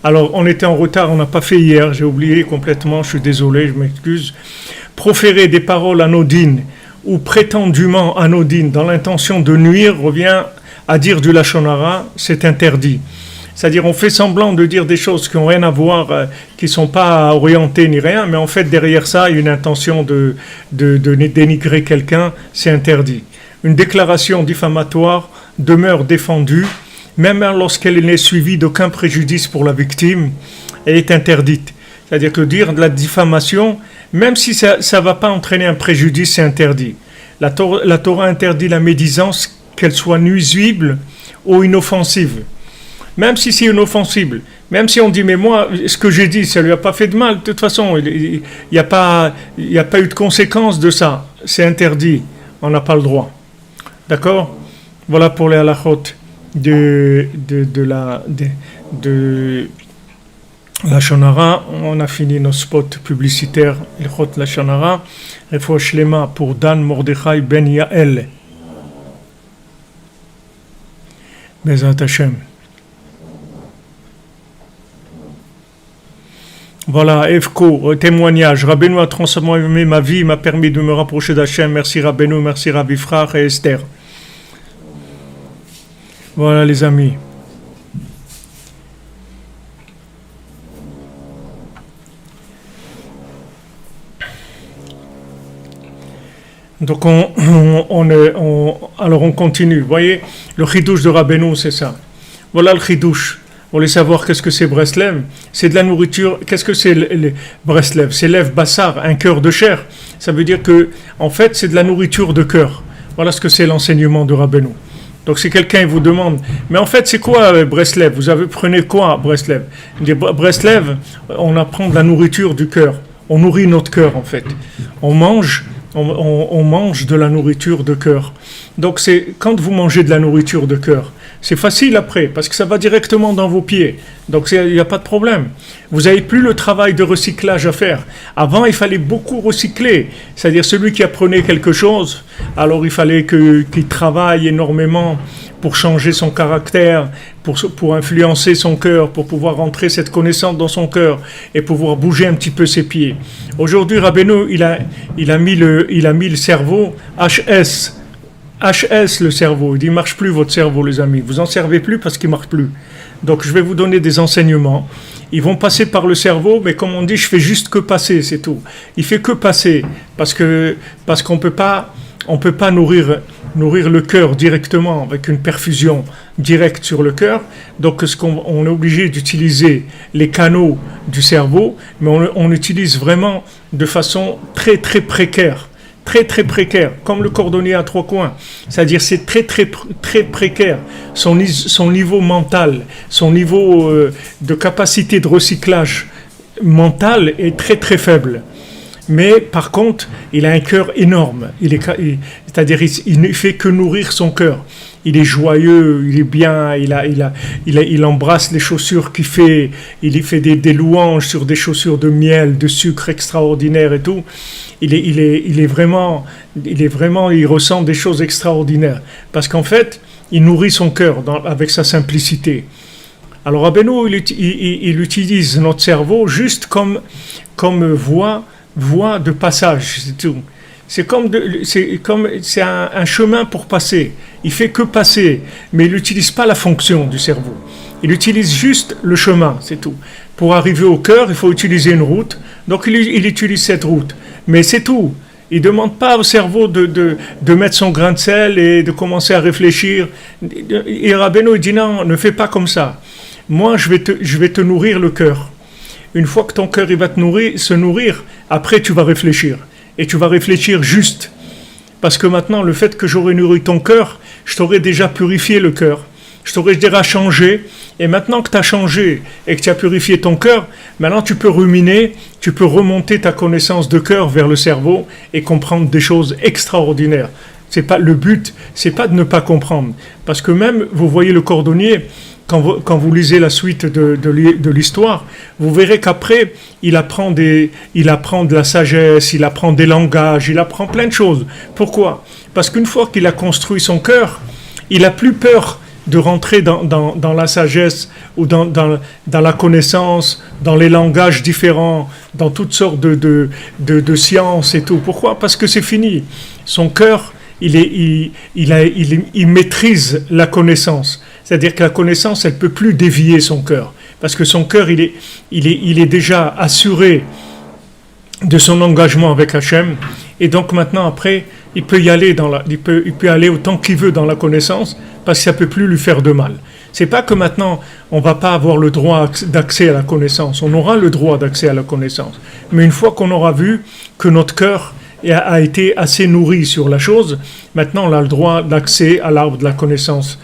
Alors, on était en retard, on n'a pas fait hier, j'ai oublié complètement, je suis désolé, je m'excuse. Proférer des paroles anodines ou prétendument anodine dans l'intention de nuire revient à dire du lachon hara, c'est interdit. C'est-à-dire on fait semblant de dire des choses qui n'ont rien à voir, qui ne sont pas orientées ni rien, mais en fait derrière ça, il y a une intention de dénigrer quelqu'un, c'est interdit. Une déclaration diffamatoire demeure défendue, même lorsqu'elle n'est suivie d'aucun préjudice pour la victime, elle est interdite. C'est-à-dire que dire de la diffamation, même si ça ne va pas entraîner un préjudice, c'est interdit. La Torah interdit la médisance, qu'elle soit nuisible ou inoffensive. même si c'est inoffensible, même si on dit mais moi ce que j'ai dit ça lui a pas fait de mal, de toute façon il n'y a pas eu de conséquences de ça, c'est interdit, on n'a pas le droit. D'accord? Voilà pour les halachot de la Shonara. On a fini nos spots publicitaires. Ilchot la Shonara. Refoua Shlema pour Dan Mordechai Ben Yael. Bezrat Hashem. Voilà, Efko, témoignage. Rabbeinu a transformé ma vie, m'a permis de me rapprocher d'Hachem. Merci Rabbeinu, merci Rabbi Frach et Esther. Voilà les amis. Donc alors on continue. Vous voyez, le chidouche de Rabbeinu, c'est ça. Voilà le chidouche. Vous voulez savoir qu'est-ce que c'est Breslev? C'est de la nourriture. Qu'est-ce que c'est le Breslev? C'est lèvre bassar, un cœur de chair. Ça veut dire que, en fait, c'est de la nourriture de cœur. Voilà ce que c'est l'enseignement de Rabbeinu. Donc si quelqu'un vous demande, mais en fait c'est quoi Breslev? Prenez quoi Breslev? Breslev, on apprend de la nourriture du cœur. On nourrit notre cœur en fait. On mange de la nourriture de cœur. Donc c'est quand vous mangez de la nourriture de cœur, c'est facile après, parce que ça va directement dans vos pieds. Donc il n'y a pas de problème. Vous n'avez plus le travail de recyclage à faire. Avant, il fallait beaucoup recycler. C'est-à-dire celui qui apprenait quelque chose, alors il fallait qu'il travaille énormément pour changer son caractère, pour influencer son cœur, pour pouvoir rentrer cette connaissance dans son cœur et pouvoir bouger un petit peu ses pieds. Aujourd'hui, Rabbeinu, il a mis le cerveau HS, le cerveau. Il dit, il ne marche plus votre cerveau, les amis. Vous n'en servez plus parce qu'il ne marche plus. Donc, je vais vous donner des enseignements. Ils vont passer par le cerveau, mais comme on dit, je fais juste que passer, c'est tout. Il fait que passer, parce qu'on peut pas nourrir le cœur directement avec une perfusion directe sur le cœur. Donc, on est obligé d'utiliser les canaux du cerveau, mais on utilise vraiment de façon très, très précaire. Très très précaire, comme le cordonnier à trois coins. C'est-à-dire c'est très très très précaire. Son niveau mental, son niveau de capacité de recyclage mental est très très faible. Mais par contre, il a un cœur énorme. C'est-à-dire il ne fait que nourrir son cœur. Il est joyeux, il est bien, il embrasse les chaussures qu'il fait, il fait des louanges sur des chaussures de miel, de sucre extraordinaire et tout. Il ressent des choses extraordinaires. Parce qu'en fait, il nourrit son cœur avec sa simplicité. Alors Rabbeinu, il utilise notre cerveau juste comme voie de passage, c'est tout. C'est un chemin pour passer. Il fait que passer, mais il n'utilise pas la fonction du cerveau. Il utilise juste le chemin, c'est tout. Pour arriver au cœur, il faut utiliser une route. Donc il utilise cette route, mais c'est tout. Il ne demande pas au cerveau de mettre son grain de sel et de commencer à réfléchir. Et Rabbeinu dit non, ne fais pas comme ça. Moi, je vais te nourrir le cœur. Une fois que ton cœur il va se nourrir, après tu vas réfléchir. Et tu vas réfléchir juste. Parce que maintenant, le fait que j'aurais nourri ton cœur, je t'aurais déjà purifié le cœur. Je t'aurais déjà changé. Et maintenant que tu as changé et que tu as purifié ton cœur, maintenant tu peux ruminer, tu peux remonter ta connaissance de cœur vers le cerveau et comprendre des choses extraordinaires. Le but, c'est pas de ne pas comprendre. Parce que même, vous voyez le cordonnier, quand vous lisez la suite de l'histoire, vous verrez qu'après, il apprend de la sagesse, il apprend des langages, il apprend plein de choses. Pourquoi? Parce qu'une fois qu'il a construit son cœur, il n'a plus peur de rentrer dans la sagesse ou dans la connaissance, dans les langages différents, dans toutes sortes de sciences et tout. Pourquoi? Parce que c'est fini. Son cœur, il maîtrise la connaissance. C'est-à-dire que la connaissance, elle ne peut plus dévier son cœur. Parce que son cœur, il est déjà assuré de son engagement avec Hachem. Et donc maintenant, après, il peut y aller il peut aller autant qu'il veut dans la connaissance, parce que ça ne peut plus lui faire de mal. C'est pas que maintenant, on ne va pas avoir le droit d'accès à la connaissance. On aura le droit d'accès à la connaissance. Mais une fois qu'on aura vu que notre cœur, a été assez nourri sur la chose, maintenant on a le droit d'accès à l'arbre de la connaissance.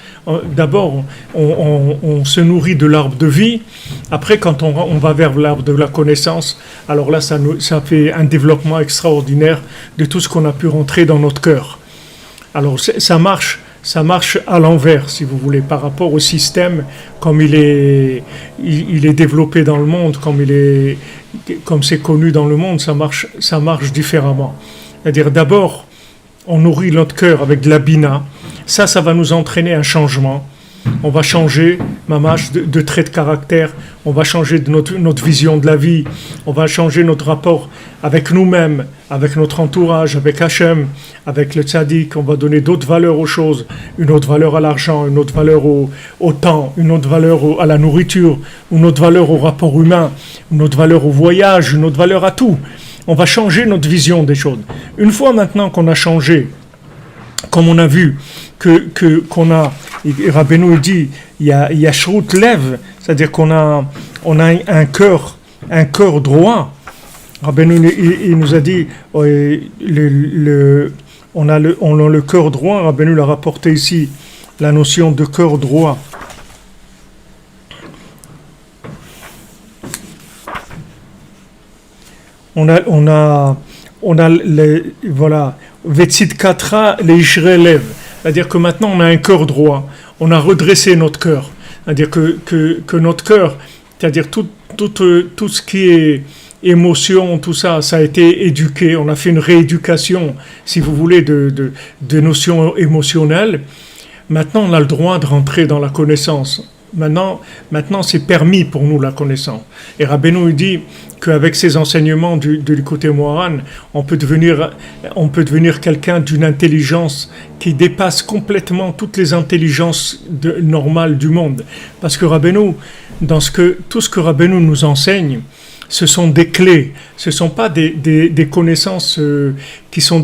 D'abord, on se nourrit de l'arbre de vie. Après, quand on va vers l'arbre de la connaissance, alors là, ça fait un développement extraordinaire de tout ce qu'on a pu rentrer dans notre cœur. Alors, ça marche à l'envers, si vous voulez, par rapport au système, comme il est développé dans le monde, comme c'est connu dans le monde, ça marche différemment. C'est-à-dire, d'abord, on nourrit notre cœur avec de la bina. Ça va nous entraîner un changement. On va changer, mamash, de trait de caractère. On va changer de notre vision de la vie. On va changer notre rapport avec nous-mêmes, avec notre entourage, avec Hachem, avec le tzaddik. On va donner d'autres valeurs aux choses. Une autre valeur à l'argent, une autre valeur au temps, une autre valeur à la nourriture, une autre valeur au rapport humain, une autre valeur au voyage, une autre valeur à tout. On va changer notre vision des choses. Une fois maintenant qu'on a changé, comme on a vu qu'on a, et Rabbeinu dit, il y a Shrut Lev, c'est-à-dire qu'on a un cœur droit. Rabbeinu il nous a dit, on a le cœur droit. Rabbeinu l'a rapporté ici, la notion de cœur droit. On a voilà, Vetsit Katra le Ishrelev, c'est-à-dire que maintenant on a un cœur droit, on a redressé notre cœur, c'est-à-dire que notre cœur, c'est-à-dire tout ce qui est émotion, tout ça a été éduqué, on a fait une rééducation, si vous voulez, de notions émotionnelles. Maintenant on a le droit de rentrer dans la connaissance. Maintenant, c'est permis pour nous la connaissance. Et Rabbeinu dit qu'avec ces enseignements du côté Moharan, on peut devenir quelqu'un d'une intelligence qui dépasse complètement toutes les intelligences normales du monde. Parce que Rabbeinu, tout ce que Rabbeinu nous enseigne, ce sont des clés, ce ne sont pas des connaissances qui sont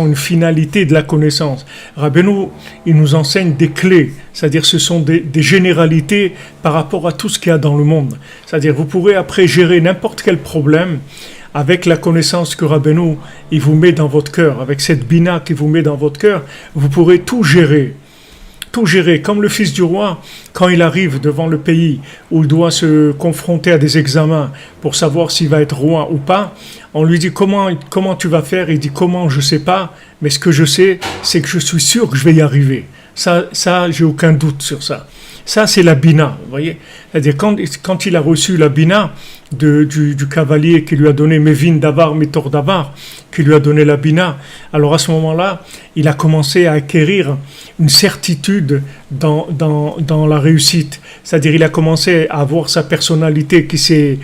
une finalité de la connaissance. Rabbeinu, il nous enseigne des clés, c'est-à-dire ce sont des généralités par rapport à tout ce qu'il y a dans le monde. C'est-à-dire vous pourrez après gérer n'importe quel problème avec la connaissance que Rabbeinu il vous met dans votre cœur, avec cette bina qu'il vous met dans votre cœur, vous pourrez tout gérer. Tout gérer, comme le fils du roi, quand il arrive devant le pays où il doit se confronter à des examens pour savoir s'il va être roi ou pas, on lui dit comment tu vas faire, il dit comment je sais pas, mais ce que je sais, c'est que je suis sûr que je vais y arriver. Ça j'ai aucun doute sur ça. Ça c'est la bina, vous voyez. C'est-à-dire quand il a reçu la bina du cavalier qui lui a donné Mevin Davar, Mitor Davar, qui lui a donné la bina, alors à ce moment-là, il a commencé à acquérir une certitude dans la réussite. C'est-à-dire il a commencé à avoir sa personnalité qui s'est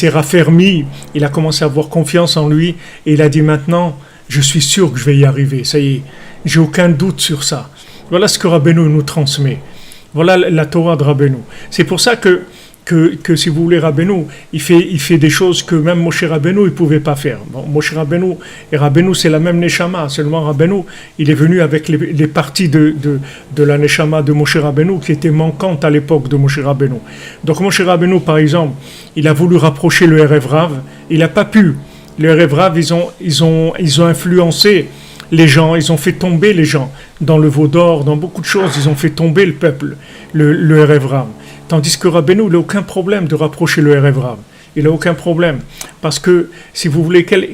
raffermie, il a commencé à avoir confiance en lui, et il a dit maintenant, je suis sûr que je vais y arriver, ça y est, j'ai aucun doute sur ça. Voilà ce que Rabbeinu nous transmet. Voilà la Torah de Rabbeinu. C'est pour ça que si vous voulez, Rabbeinu, il fait des choses que même Moshe Rabbeinu, il ne pouvait pas faire. Bon, Moshe Rabbeinu et Rabbeinu, c'est la même Neshama. Seulement Rabbeinu, il est venu avec les parties de la Neshama de Moshe Rabbeinu qui étaient manquantes à l'époque de Moshe Rabbeinu. Donc Moshe Rabbeinu, par exemple, il a voulu rapprocher le Erev Rav, il n'a pas pu. Le Erev Rav, ils ont influencé les gens, ils ont fait tomber les gens dans le veau d'or, dans beaucoup de choses, ils ont fait tomber le peuple, le Erev Rav. Tandis que Rabbeinu, il n'a aucun problème de rapprocher le Erev Rav. Il n'a aucun problème. Parce que, si vous voulez, quel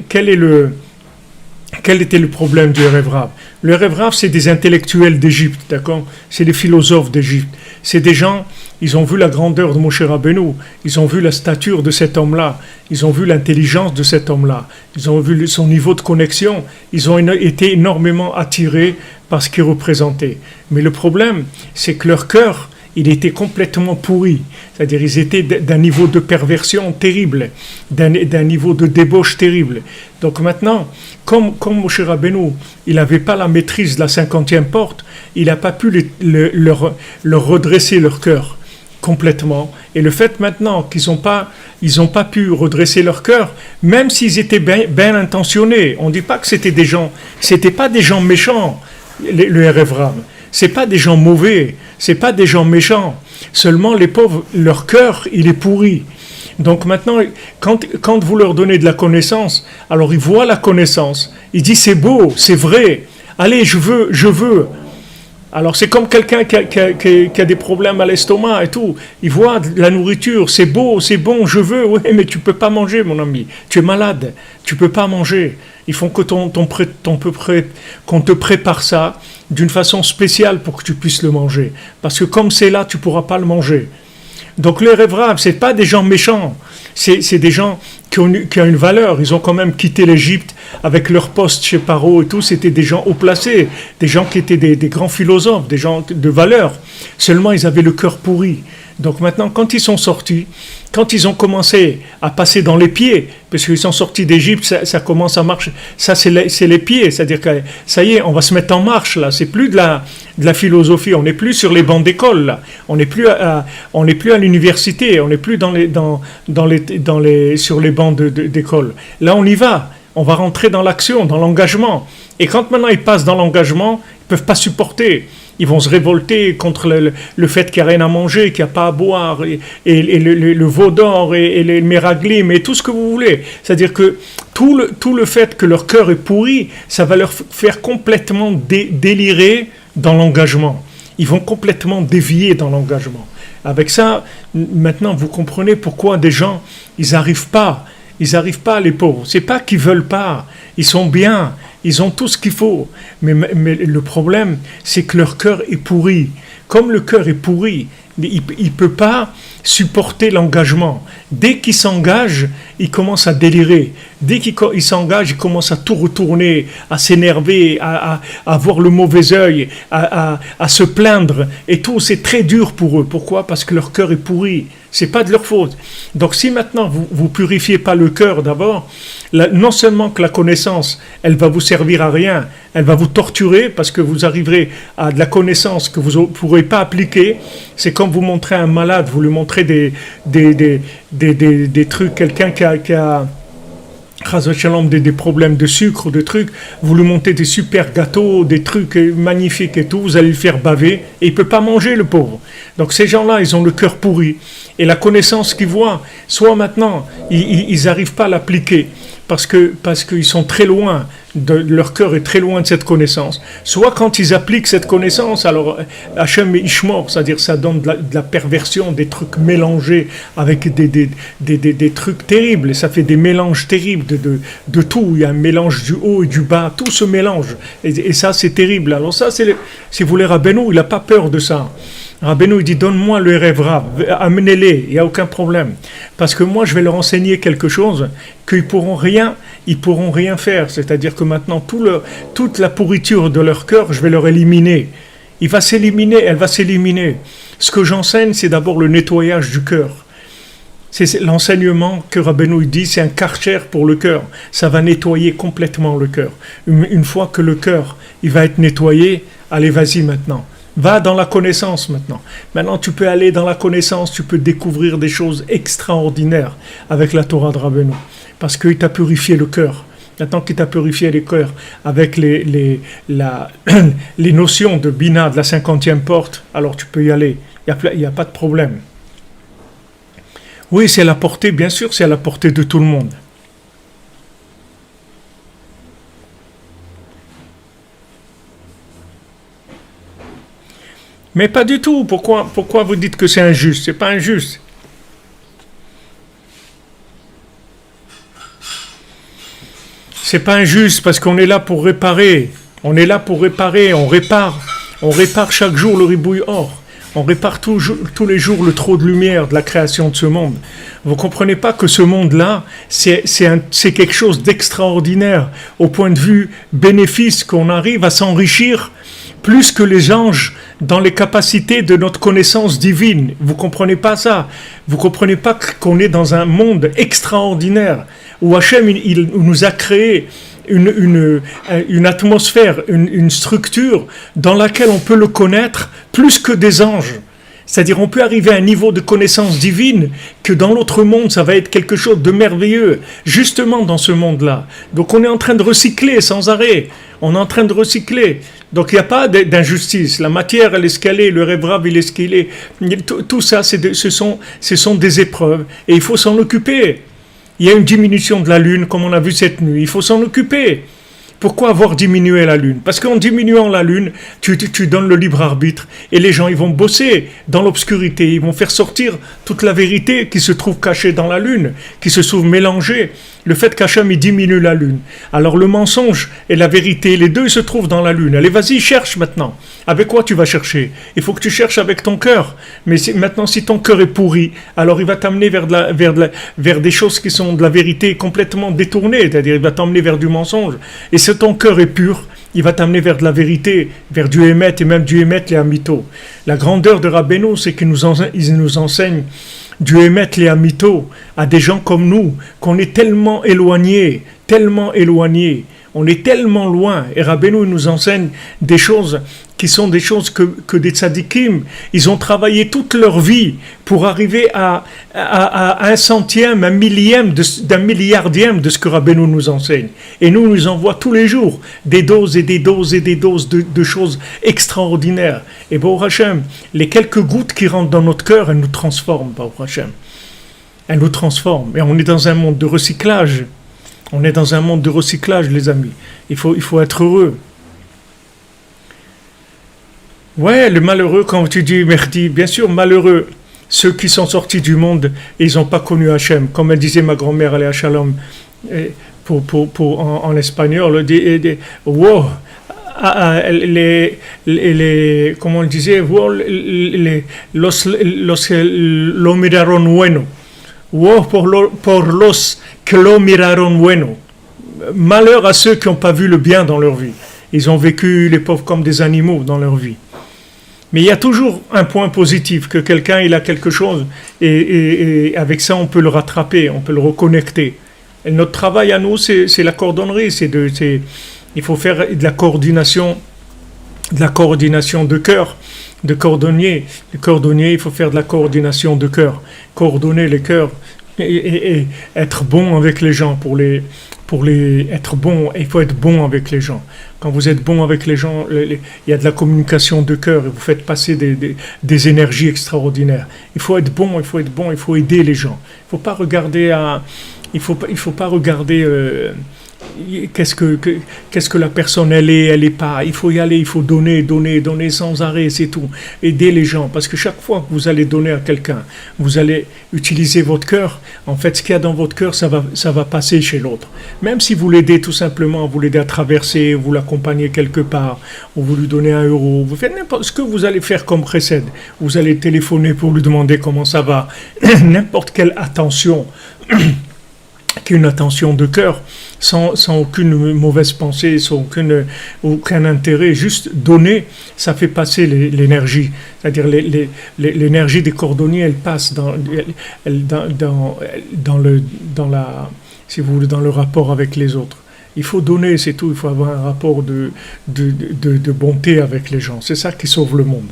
était le problème du Erev Rav? Le Erev Rav, c'est des intellectuels d'Égypte, d'accord? C'est des philosophes d'Égypte. C'est des gens, ils ont vu la grandeur de Moshe Rabbeinu, ils ont vu la stature de cet homme-là, ils ont vu l'intelligence de cet homme-là, ils ont vu son niveau de connexion, ils ont été énormément attirés par ce qu'il représentait. Mais le problème, c'est que leur cœur, il était complètement pourri, c'est-à-dire ils étaient d'un niveau de perversion terrible, d'un niveau de débauche terrible. Donc maintenant, comme Moshe Rabbeinu, il n'avait pas la maîtrise de la 50e porte, il n'a pas pu leur redresser leur cœur complètement. Et le fait maintenant qu'ils n'ont pas pu redresser leur cœur, même s'ils étaient bien intentionnés, on ne dit pas que c'était pas des gens méchants, le Erev Rav. C'est pas des gens mauvais, c'est pas des gens méchants. Seulement les pauvres, leur cœur, il est pourri. Donc maintenant, quand vous leur donnez de la connaissance, alors ils voient la connaissance. Ils disent c'est beau, c'est vrai. Allez, je veux, je veux. Alors c'est comme quelqu'un qui a des problèmes à l'estomac et tout. Il voit de la nourriture, c'est beau, c'est bon, je veux. Oui, mais tu peux pas manger, mon ami. Tu es malade, tu peux pas manger. Il faut que qu'on te prépare ça d'une façon spéciale pour que tu puisses le manger. Parce que comme c'est là, tu pourras pas le manger. Donc les rêves, c'est pas des gens méchants. C'est des gens qui ont une valeur. Ils ont quand même quitté l'Égypte avec leur poste chez Paro et tout. C'était des gens haut placés, des gens qui étaient des grands philosophes, des gens de valeur. Seulement, ils avaient le cœur pourri. Donc maintenant, quand ils sont sortis, quand ils ont commencé à passer dans les pieds, parce qu'ils sont sortis d'Égypte, ça commence à marcher. Ça, c'est les pieds. C'est-à-dire que ça y est, on va se mettre en marche là. C'est plus de la philosophie. On n'est plus sur les bancs d'école là. On n'est plus à l'université. On n'est plus sur les bancs d'école. Là, on y va. On va rentrer dans l'action, dans l'engagement. Et quand maintenant ils passent dans l'engagement, ils ne peuvent pas supporter. Ils vont se révolter contre le fait qu'il n'y a rien à manger, qu'il n'y a pas à boire, et le veau d'or, et les méraglim, et tout ce que vous voulez. C'est-à-dire que tout le fait que leur cœur est pourri, ça va leur faire complètement délirer dans l'engagement. Ils vont complètement dévier dans l'engagement. Avec ça, maintenant, vous comprenez pourquoi des gens, ils n'arrivent pas, les pauvres. C'est pas qu'ils veulent pas, ils sont bien. Ils ont tout ce qu'il faut. Mais le problème, c'est que leur cœur est pourri. Comme le cœur est pourri, il ne peut pas supporter l'engagement. Dès qu'il s'engage, il commence à délirer. Dès qu'il s'engage, il commence à tout retourner, à s'énerver, à avoir le mauvais œil, à se plaindre. Et tout, c'est très dur pour eux. Pourquoi ? Parce que leur cœur est pourri. C'est pas de leur faute. Donc si maintenant vous purifiez pas le cœur d'abord, non seulement que la connaissance, elle va vous servir à rien, elle va vous torturer parce que vous arriverez à de la connaissance que vous ne pourrez pas appliquer. C'est comme vous montrez un malade, vous lui montrez des trucs, quelqu'un qui a des problèmes de sucre, des trucs, vous lui montez des super gâteaux, des trucs magnifiques et tout, vous allez le faire baver et il ne peut pas manger, le pauvre. Donc ces gens-là, ils ont le cœur pourri. Et la connaissance qu'ils voient, soit maintenant, ils n'arrivent pas à l'appliquer parce qu'ils sont très loin, leur cœur est très loin de cette connaissance. Soit quand ils appliquent cette connaissance, alors Hachem et Ishmor, c'est-à-dire ça donne de la perversion, des trucs mélangés avec des trucs terribles, et ça fait des mélanges terribles de tout. Il y a un mélange du haut et du bas, tout se mélange. Et ça, c'est terrible. Alors ça, si vous voulez, Rabbeinu, il n'a pas peur de ça. Rabbeinu, il dit, donne-moi le rêve Rav, amenez-les, il n'y a aucun problème. Parce que moi, je vais leur enseigner quelque chose qu'ils pourront rien faire. C'est-à-dire que maintenant, toute la pourriture de leur cœur, je vais leur éliminer. Elle va s'éliminer. Ce que j'enseigne, c'est d'abord le nettoyage du cœur. C'est l'enseignement que Rabbeinu dit, c'est un karcher pour le cœur. Ça va nettoyer complètement le cœur. Une fois que le cœur, il va être nettoyé, allez, vas-y maintenant. Va dans la connaissance maintenant. Maintenant, tu peux aller dans la connaissance, tu peux découvrir des choses extraordinaires avec la Torah de Rabbeinu. Parce qu'il t'a purifié le cœur. Maintenant qu'il t'a purifié le cœur avec les notions de Bina, de la 50e porte, alors tu peux y aller. Il n'y a pas de problème. Oui, c'est à la portée, bien sûr, c'est à la portée de tout le monde. Mais pas du tout. Pourquoi vous dites que c'est injuste ? C'est pas injuste. C'est pas injuste parce qu'on est là pour réparer. On répare chaque jour le ribouille or. On répare tous les jours le trop de lumière de la création de ce monde. Vous comprenez pas que ce monde-là, c'est quelque chose d'extraordinaire au point de vue bénéfice, qu'on arrive à s'enrichir plus que les anges dans les capacités de notre connaissance divine. Vous comprenez pas ça? Vous comprenez pas qu'on est dans un monde extraordinaire où Hachem il nous a créé une atmosphère, une structure dans laquelle on peut le connaître plus que des anges. C'est-à-dire, on peut arriver à un niveau de connaissance divine que dans l'autre monde, ça va être quelque chose de merveilleux, justement dans ce monde-là. Donc, on est en train de recycler sans arrêt. On est en train de recycler. Donc, il n'y a pas d'injustice. La matière, elle est ce qu'elle est, le rêve, il est ce qu'il est. Tout ça, ce sont des épreuves. Et il faut s'en occuper. Il y a une diminution de la lune, comme on a vu cette nuit. Il faut s'en occuper. Pourquoi avoir diminué la lune? Parce qu'en diminuant la lune, tu donnes le libre arbitre et les gens ils vont bosser dans l'obscurité, ils vont faire sortir toute la vérité qui se trouve cachée dans la lune, qui se trouve mélangée. Le fait qu'Hachem il diminue la lune. Alors le mensonge et la vérité, les deux se trouvent dans la lune. Allez, vas-y, cherche maintenant. Avec quoi tu vas chercher? Il faut que tu cherches avec ton cœur. Mais maintenant, si ton cœur est pourri, alors il va t'amener vers des choses qui sont de la vérité complètement détournées. C'est-à-dire, il va t'emmener vers du mensonge. Et si ton cœur est pur, il va t'amener vers de la vérité, vers du émet et même du émet les amito. La grandeur de Rabbeinu, c'est qu'il nous enseigne du émet les amito à des gens comme nous, qu'on est tellement éloignés, on est tellement loin. Et Rabbeinu nous enseigne des choses qui sont des choses que des tzadikim, ils ont travaillé toute leur vie pour arriver à un centième, un millième, d'un milliardième de ce que Rabbeinu nous enseigne. Et nous envoie tous les jours des doses et des doses et des doses de choses extraordinaires. Et Baruch Hashem, les quelques gouttes qui rentrent dans notre cœur, elles nous transforment, Baruch Hashem. Elles nous transforment. Et on est dans un monde de recyclage. On est dans un monde de recyclage, les amis. Il faut être heureux. Ouais, le malheureux, quand tu dis Merdi, bien sûr, malheureux, ceux qui sont sortis du monde et ils n'ont pas connu Hachem. Comme elle disait ma grand-mère, Aléa Shalom, en espagnol, wow, comment on disait, wow, los que lo miraron bueno. Wow, por los que lo miraron bueno. Malheur à ceux qui n'ont pas vu le bien dans leur vie. Ils ont vécu, les pauvres, comme des animaux dans leur vie. Mais il y a toujours un point positif, que quelqu'un il a quelque chose et avec ça on peut le rattraper, on peut le reconnecter. Et notre travail à nous, c'est la cordonnerie, il faut faire de la coordination de cœur, de cordonnier. Le cordonnier, il faut faire de la coordination de cœur, coordonner les cœurs et être bon avec les gens être bon, il faut être bon avec les gens. Quand vous êtes bon avec les gens, il y a de la communication de cœur et vous faites passer des énergies extraordinaires. Il faut être bon, il faut aider les gens. Il faut pas regarder qu'est-ce que la personne elle est pas. Il faut y aller, il faut donner sans arrêt, c'est tout. Aider les gens, parce que chaque fois que vous allez donner à quelqu'un, vous allez utiliser votre cœur. En fait, ce qu'il y a dans votre cœur, ça va passer chez l'autre. Même si vous l'aidez tout simplement, vous l'aidez à traverser, vous l'accompagnez quelque part, ou vous lui donnez 1 euro, vous faites n'importe ce que vous allez faire comme précède. Vous allez téléphoner pour lui demander comment ça va. N'importe quelle attention. Qu'une attention de cœur, sans aucune mauvaise pensée, sans aucun intérêt, juste donner, ça fait passer l'énergie. C'est-à-dire l'énergie des cordonniers, elle passe dans le rapport avec les autres. Il faut donner, c'est tout. Il faut avoir un rapport de bonté avec les gens. C'est ça qui sauve le monde.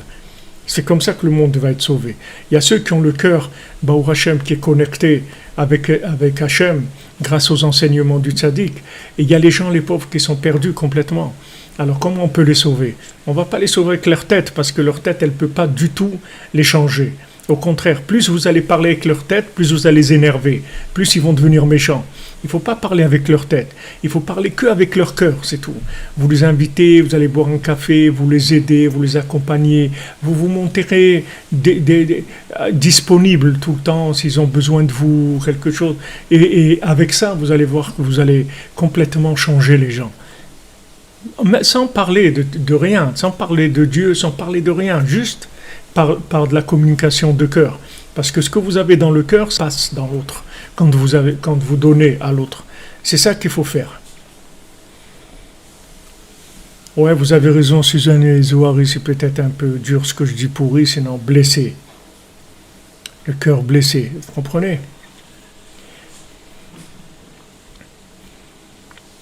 C'est comme ça que le monde va être sauvé. Il y a ceux qui ont le cœur, Baruch Hashem, qui est connecté avec Hashem, grâce aux enseignements du tzaddik. Et il y a les gens, les pauvres, qui sont perdus complètement. Alors comment on peut les sauver? On ne va pas les sauver avec leur tête, parce que leur tête, elle ne peut pas du tout les changer. Au contraire, plus vous allez parler avec leur tête, plus vous allez les énerver, plus ils vont devenir méchants. Il ne faut pas parler avec leur tête, il faut parler qu'avec leur cœur, c'est tout. Vous les invitez, vous allez boire un café, vous les aidez, vous les accompagnez, vous vous montrerez disponibles tout le temps s'ils ont besoin de vous, quelque chose. Et avec ça, vous allez voir que vous allez complètement changer les gens. Mais sans parler de rien, sans parler de Dieu, sans parler de rien, juste par de la communication de cœur. Parce que ce que vous avez dans le cœur, ça passe dans l'autre, quand vous donnez à l'autre. C'est ça qu'il faut faire. Ouais, vous avez raison, Suzanne et Zohari, c'est peut-être un peu dur ce que je dis pourri, sinon blessé. Le cœur blessé, vous comprenez?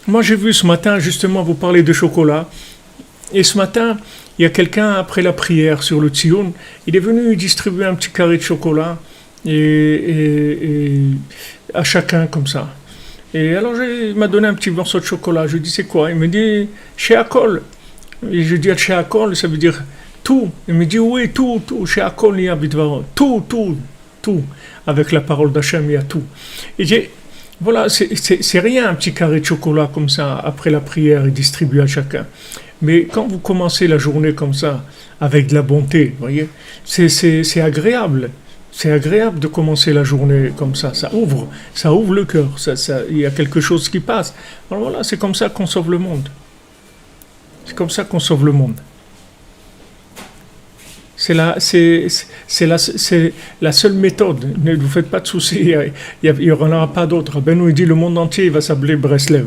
Moi, j'ai vu ce matin, justement, vous parler de chocolat. Et ce matin, il y a quelqu'un, après la prière sur le Tzion, il est venu distribuer un petit carré de chocolat et à chacun comme ça. Et alors il m'a donné un petit morceau de chocolat. Je lui dis c'est quoi? Il me dit chez Akol. Et je dis chez Akol, ça veut dire tout. Il me dit oui, tout, tout. Chez Akol, il y a Bidvaro. Tout, tout, tout. Avec la parole d'Hachem, il y a tout. Et voilà, c'est rien un petit carré de chocolat comme ça, après la prière et distribué à chacun. Mais quand vous commencez la journée comme ça, avec de la bonté, vous voyez, c'est agréable. C'est agréable de commencer la journée comme ça ouvre le cœur, il y a quelque chose qui passe. Alors voilà, c'est comme ça qu'on sauve le monde. C'est comme ça qu'on sauve le monde. C'est la seule méthode. Ne vous faites pas de soucis, il n'y en aura pas d'autre. Ben nous, il dit le monde entier va s'appeler Breslev.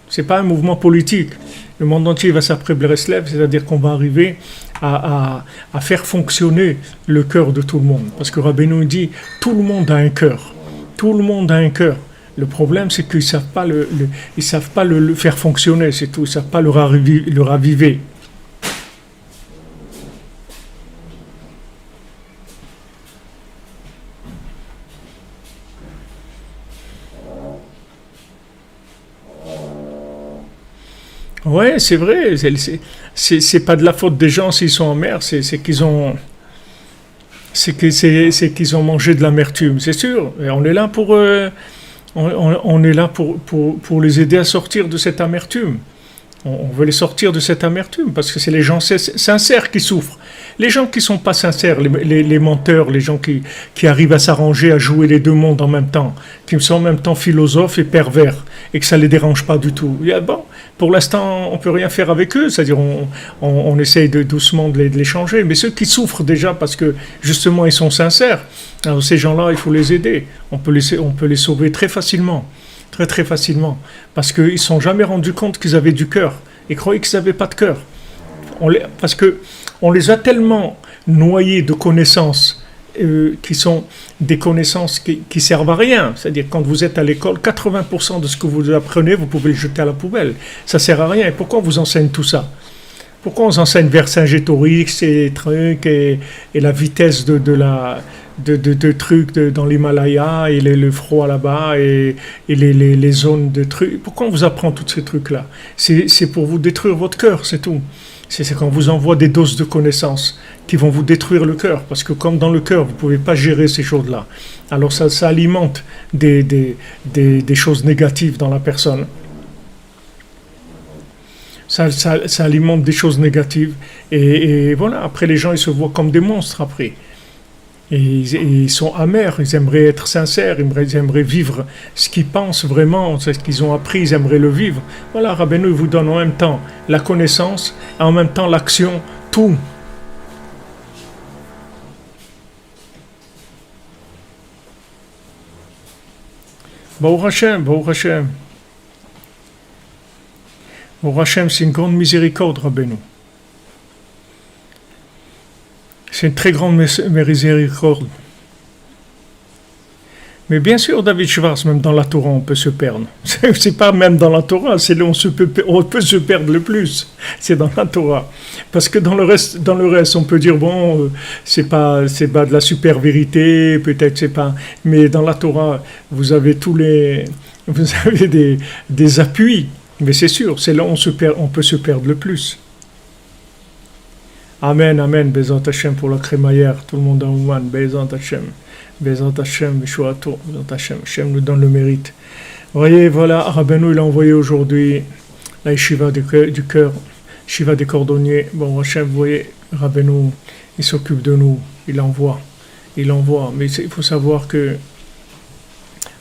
C'est pas un mouvement politique. Le monde entier va s'appeler Breslev, c'est-à-dire qu'on va arriver à faire fonctionner le cœur de tout le monde. Parce que Rabbeinu dit, tout le monde a un cœur. Tout le monde a un cœur. Le problème, c'est qu'ils ne savent pas le faire fonctionner, c'est tout. Ils ne savent pas le raviver. Ouais, c'est vrai. C'est pas de la faute des gens s'ils sont en mer, c'est qu'ils ont, c'est qu'ils ont mangé de l'amertume, c'est sûr. Et on est là on est là pour les aider à sortir de cette amertume. On veut les sortir de cette amertume parce que c'est les gens sincères qui souffrent. Les gens qui sont pas sincères, les menteurs, les gens qui arrivent à s'arranger, à jouer les deux mondes en même temps, qui sont en même temps philosophes et pervers, et que ça les dérange pas du tout. Et bon, pour l'instant, on peut rien faire avec eux, c'est-à-dire on essaye doucement de les changer. Mais ceux qui souffrent déjà parce que justement ils sont sincères, alors ces gens-là, il faut les aider. On peut les sauver très facilement. Très très facilement, parce qu'ils ne se sont jamais rendus compte qu'ils avaient du cœur, et croyaient qu'ils n'avaient pas de cœur. Parce qu'on les a tellement noyés de connaissances, qui sont des connaissances qui servent à rien. C'est-à-dire, quand vous êtes à l'école, 80% de ce que vous apprenez, vous pouvez le jeter à la poubelle. Ça ne sert à rien. Et pourquoi on vous enseigne tout ça? Pourquoi on vous enseigne Vercingétorix et trucs, et la vitesse de trucs dans l'Himalaya et le froid là-bas et les zones de trucs. Pourquoi on vous apprend tous ces trucs-là? C'est pour vous détruire votre cœur, c'est tout. C'est quand on vous envoie des doses de connaissances qui vont vous détruire le cœur, parce que comme dans le cœur, vous ne pouvez pas gérer ces choses-là. Alors ça alimente des choses négatives dans la personne. Ça alimente des choses négatives. Et voilà, après les gens, ils se voient comme des monstres après. Et ils sont amers, ils aimeraient être sincères, ils aimeraient vivre ce qu'ils pensent vraiment, ce qu'ils ont appris, ils aimeraient le vivre. Voilà, Rabbeinu vous donne en même temps la connaissance, et en même temps l'action, tout. Baruch Hashem, Baruch Hashem. Baruch Hashem, c'est une grande miséricorde, Rabbeinu. C'est une très grande miséricorde. Mais bien sûr, David Schwartz, même dans la Torah, on peut se perdre. C'est pas même dans la Torah, c'est là où on peut se perdre le plus. C'est dans la Torah. Parce que dans le reste, on peut dire, bon, c'est pas de la super vérité, peut-être c'est pas. Mais dans la Torah, vous avez des appuis. Mais c'est sûr, c'est là où on peut se perdre le plus. Amen, amen, Bezat Hashem pour la crémaillère, tout le monde en Ouman, Bezat Hashem, Beshuato, Bezat Hashem, Hashem nous donne le mérite. Vous voyez, voilà, Rabbeinu il a envoyé aujourd'hui la yeshiva du cœur, yeshiva des cordonniers. Bon, Hashem, vous voyez, Rabbeinu, il s'occupe de nous, il envoie, mais il faut savoir que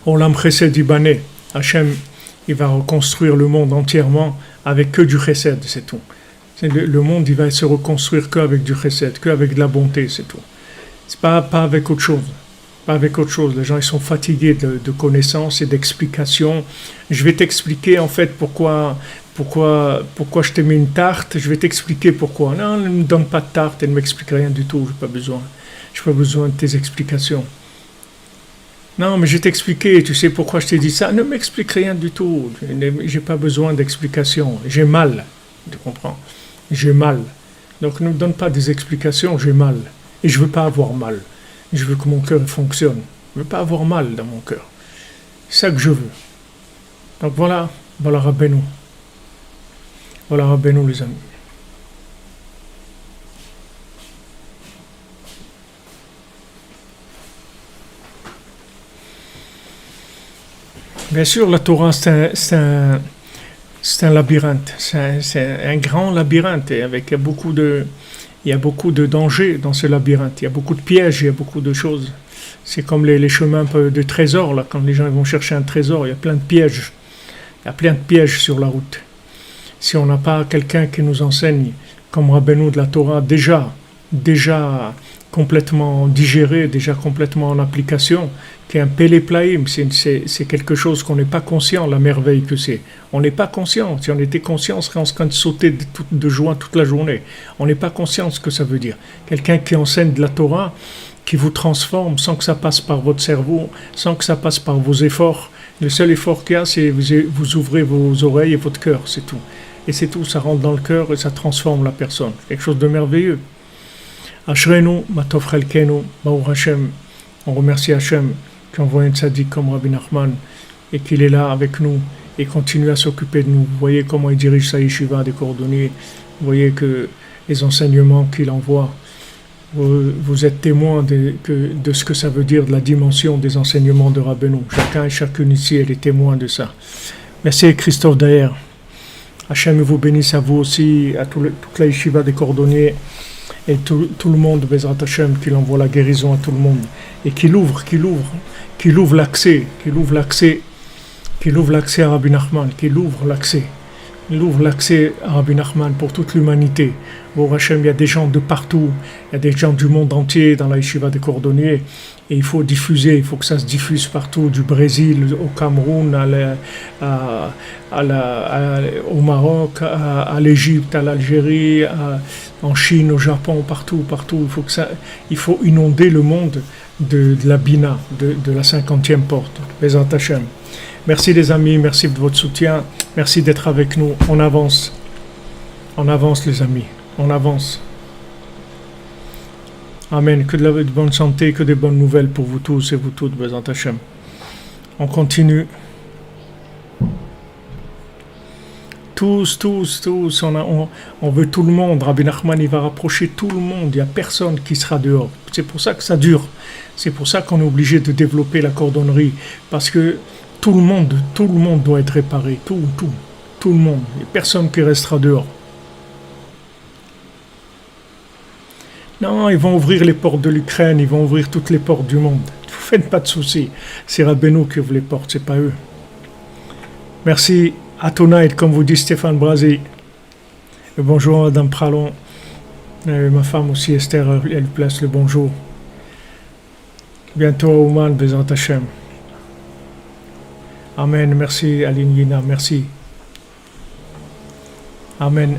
on l'a pressé du Bané, Hashem, il va reconstruire le monde entièrement avec que du chesed, c'est tout. Le monde, il va se reconstruire qu'avec du chesed, qu'avec de la bonté, c'est tout. C'est pas avec autre chose. Pas avec autre chose. Les gens, ils sont fatigués de connaissances et d'explications. Je vais t'expliquer, en fait, pourquoi je t'ai mis une tarte. Je vais t'expliquer pourquoi. Non, ne me donne pas de tarte et ne m'explique rien du tout. J'ai pas besoin de tes explications. Non, mais je vais t'expliquer. Tu sais pourquoi je t'ai dit ça? Ne m'explique rien du tout. J'ai pas besoin d'explications. J'ai mal. Tu comprends? j'ai mal. Donc ne me donne pas des explications, j'ai mal. Et je veux pas avoir mal. Je veux que mon cœur fonctionne. Je veux pas avoir mal dans mon cœur. C'est ça que je veux. Donc voilà, voilà Rabbeinu. Voilà Rabbeinu les amis. Bien sûr, la Torah, c'est un labyrinthe. C'est un grand labyrinthe et avec il y a beaucoup de dangers dans ce labyrinthe. Il y a beaucoup de pièges, il y a beaucoup de choses. C'est comme les chemins de trésors, là, quand les gens vont chercher un trésor, il y a plein de pièges. Il y a plein de pièges sur la route. Si on n'a pas quelqu'un qui nous enseigne, comme Rabbeinu de la Torah, déjà complètement digéré, déjà complètement en application, qui est un péléplaïm, c'est quelque chose qu'on n'est pas conscient, la merveille que c'est. On n'est pas conscient. Si on était conscient, on serait en train de sauter de joie toute la journée. On n'est pas conscient de ce que ça veut dire. Quelqu'un qui enseigne de la Torah, qui vous transforme sans que ça passe par votre cerveau, sans que ça passe par vos efforts. Le seul effort qu'il y a, c'est vous ouvrez vos oreilles et votre cœur, c'est tout. Et c'est tout, ça rentre dans le cœur et ça transforme la personne. Quelque chose de merveilleux. Ashrenu, Matov Chelkenu, Baruch Hashem. On remercie Hashem qui envoie un tzaddik comme Rabbi Nachman et qu'il est là avec nous et continue à s'occuper de nous. Vous voyez comment il dirige sa yeshiva des cordonniers. Vous voyez que les enseignements qu'il envoie, vous êtes témoin de ce que ça veut dire, de la dimension des enseignements de Rabbeinu. Chacun et chacune ici est témoin de ça. Merci Christophe Daher. Hachem vous bénisse à vous aussi, à toute la yeshiva des cordonniers et tout le monde, Bezrat Hachem, qu'il envoie la guérison à tout le monde et qu'il ouvre l'accès à Rabbi Nachman, qu'il ouvre l'accès à Rabbi Nachman pour toute l'humanité. Bon Hachem, il y a des gens de partout, il y a des gens du monde entier dans la yeshiva des cordonniers et il faut diffuser, il faut que ça se diffuse partout, du Brésil au Cameroun, au Maroc, à l'Égypte, à l'Algérie, en Chine, au Japon, partout. Il faut inonder le monde de la Bina, de la 50e porte. Bezrat Hachem. Merci les amis, merci de votre soutien, merci d'être avec nous. On avance les amis, on avance. Amen, que de bonne santé, que de bonnes nouvelles pour vous tous et vous toutes, Bezrat Hachem. On continue. Tous, on veut tout le monde. Rabbi Nachman, il va rapprocher tout le monde. Il n'y a personne qui sera dehors. C'est pour ça que ça dure. C'est pour ça qu'on est obligé de développer la cordonnerie. Parce que tout le monde doit être réparé. Tout le monde. Il n'y a personne qui restera dehors. Non, ils vont ouvrir les portes de l'Ukraine. Ils vont ouvrir toutes les portes du monde. Ne vous faites pas de soucis. C'est Rabbeinu qui ouvre les portes, c'est pas eux. Merci. À tonight, comme vous dit Stéphane Brasi. Bonjour Madame Pralon. Ma femme aussi, Esther, elle place le bonjour. Bientôt à Ouman, Bezrat Hachem. Amen. Merci Aline Yina, merci. Amen.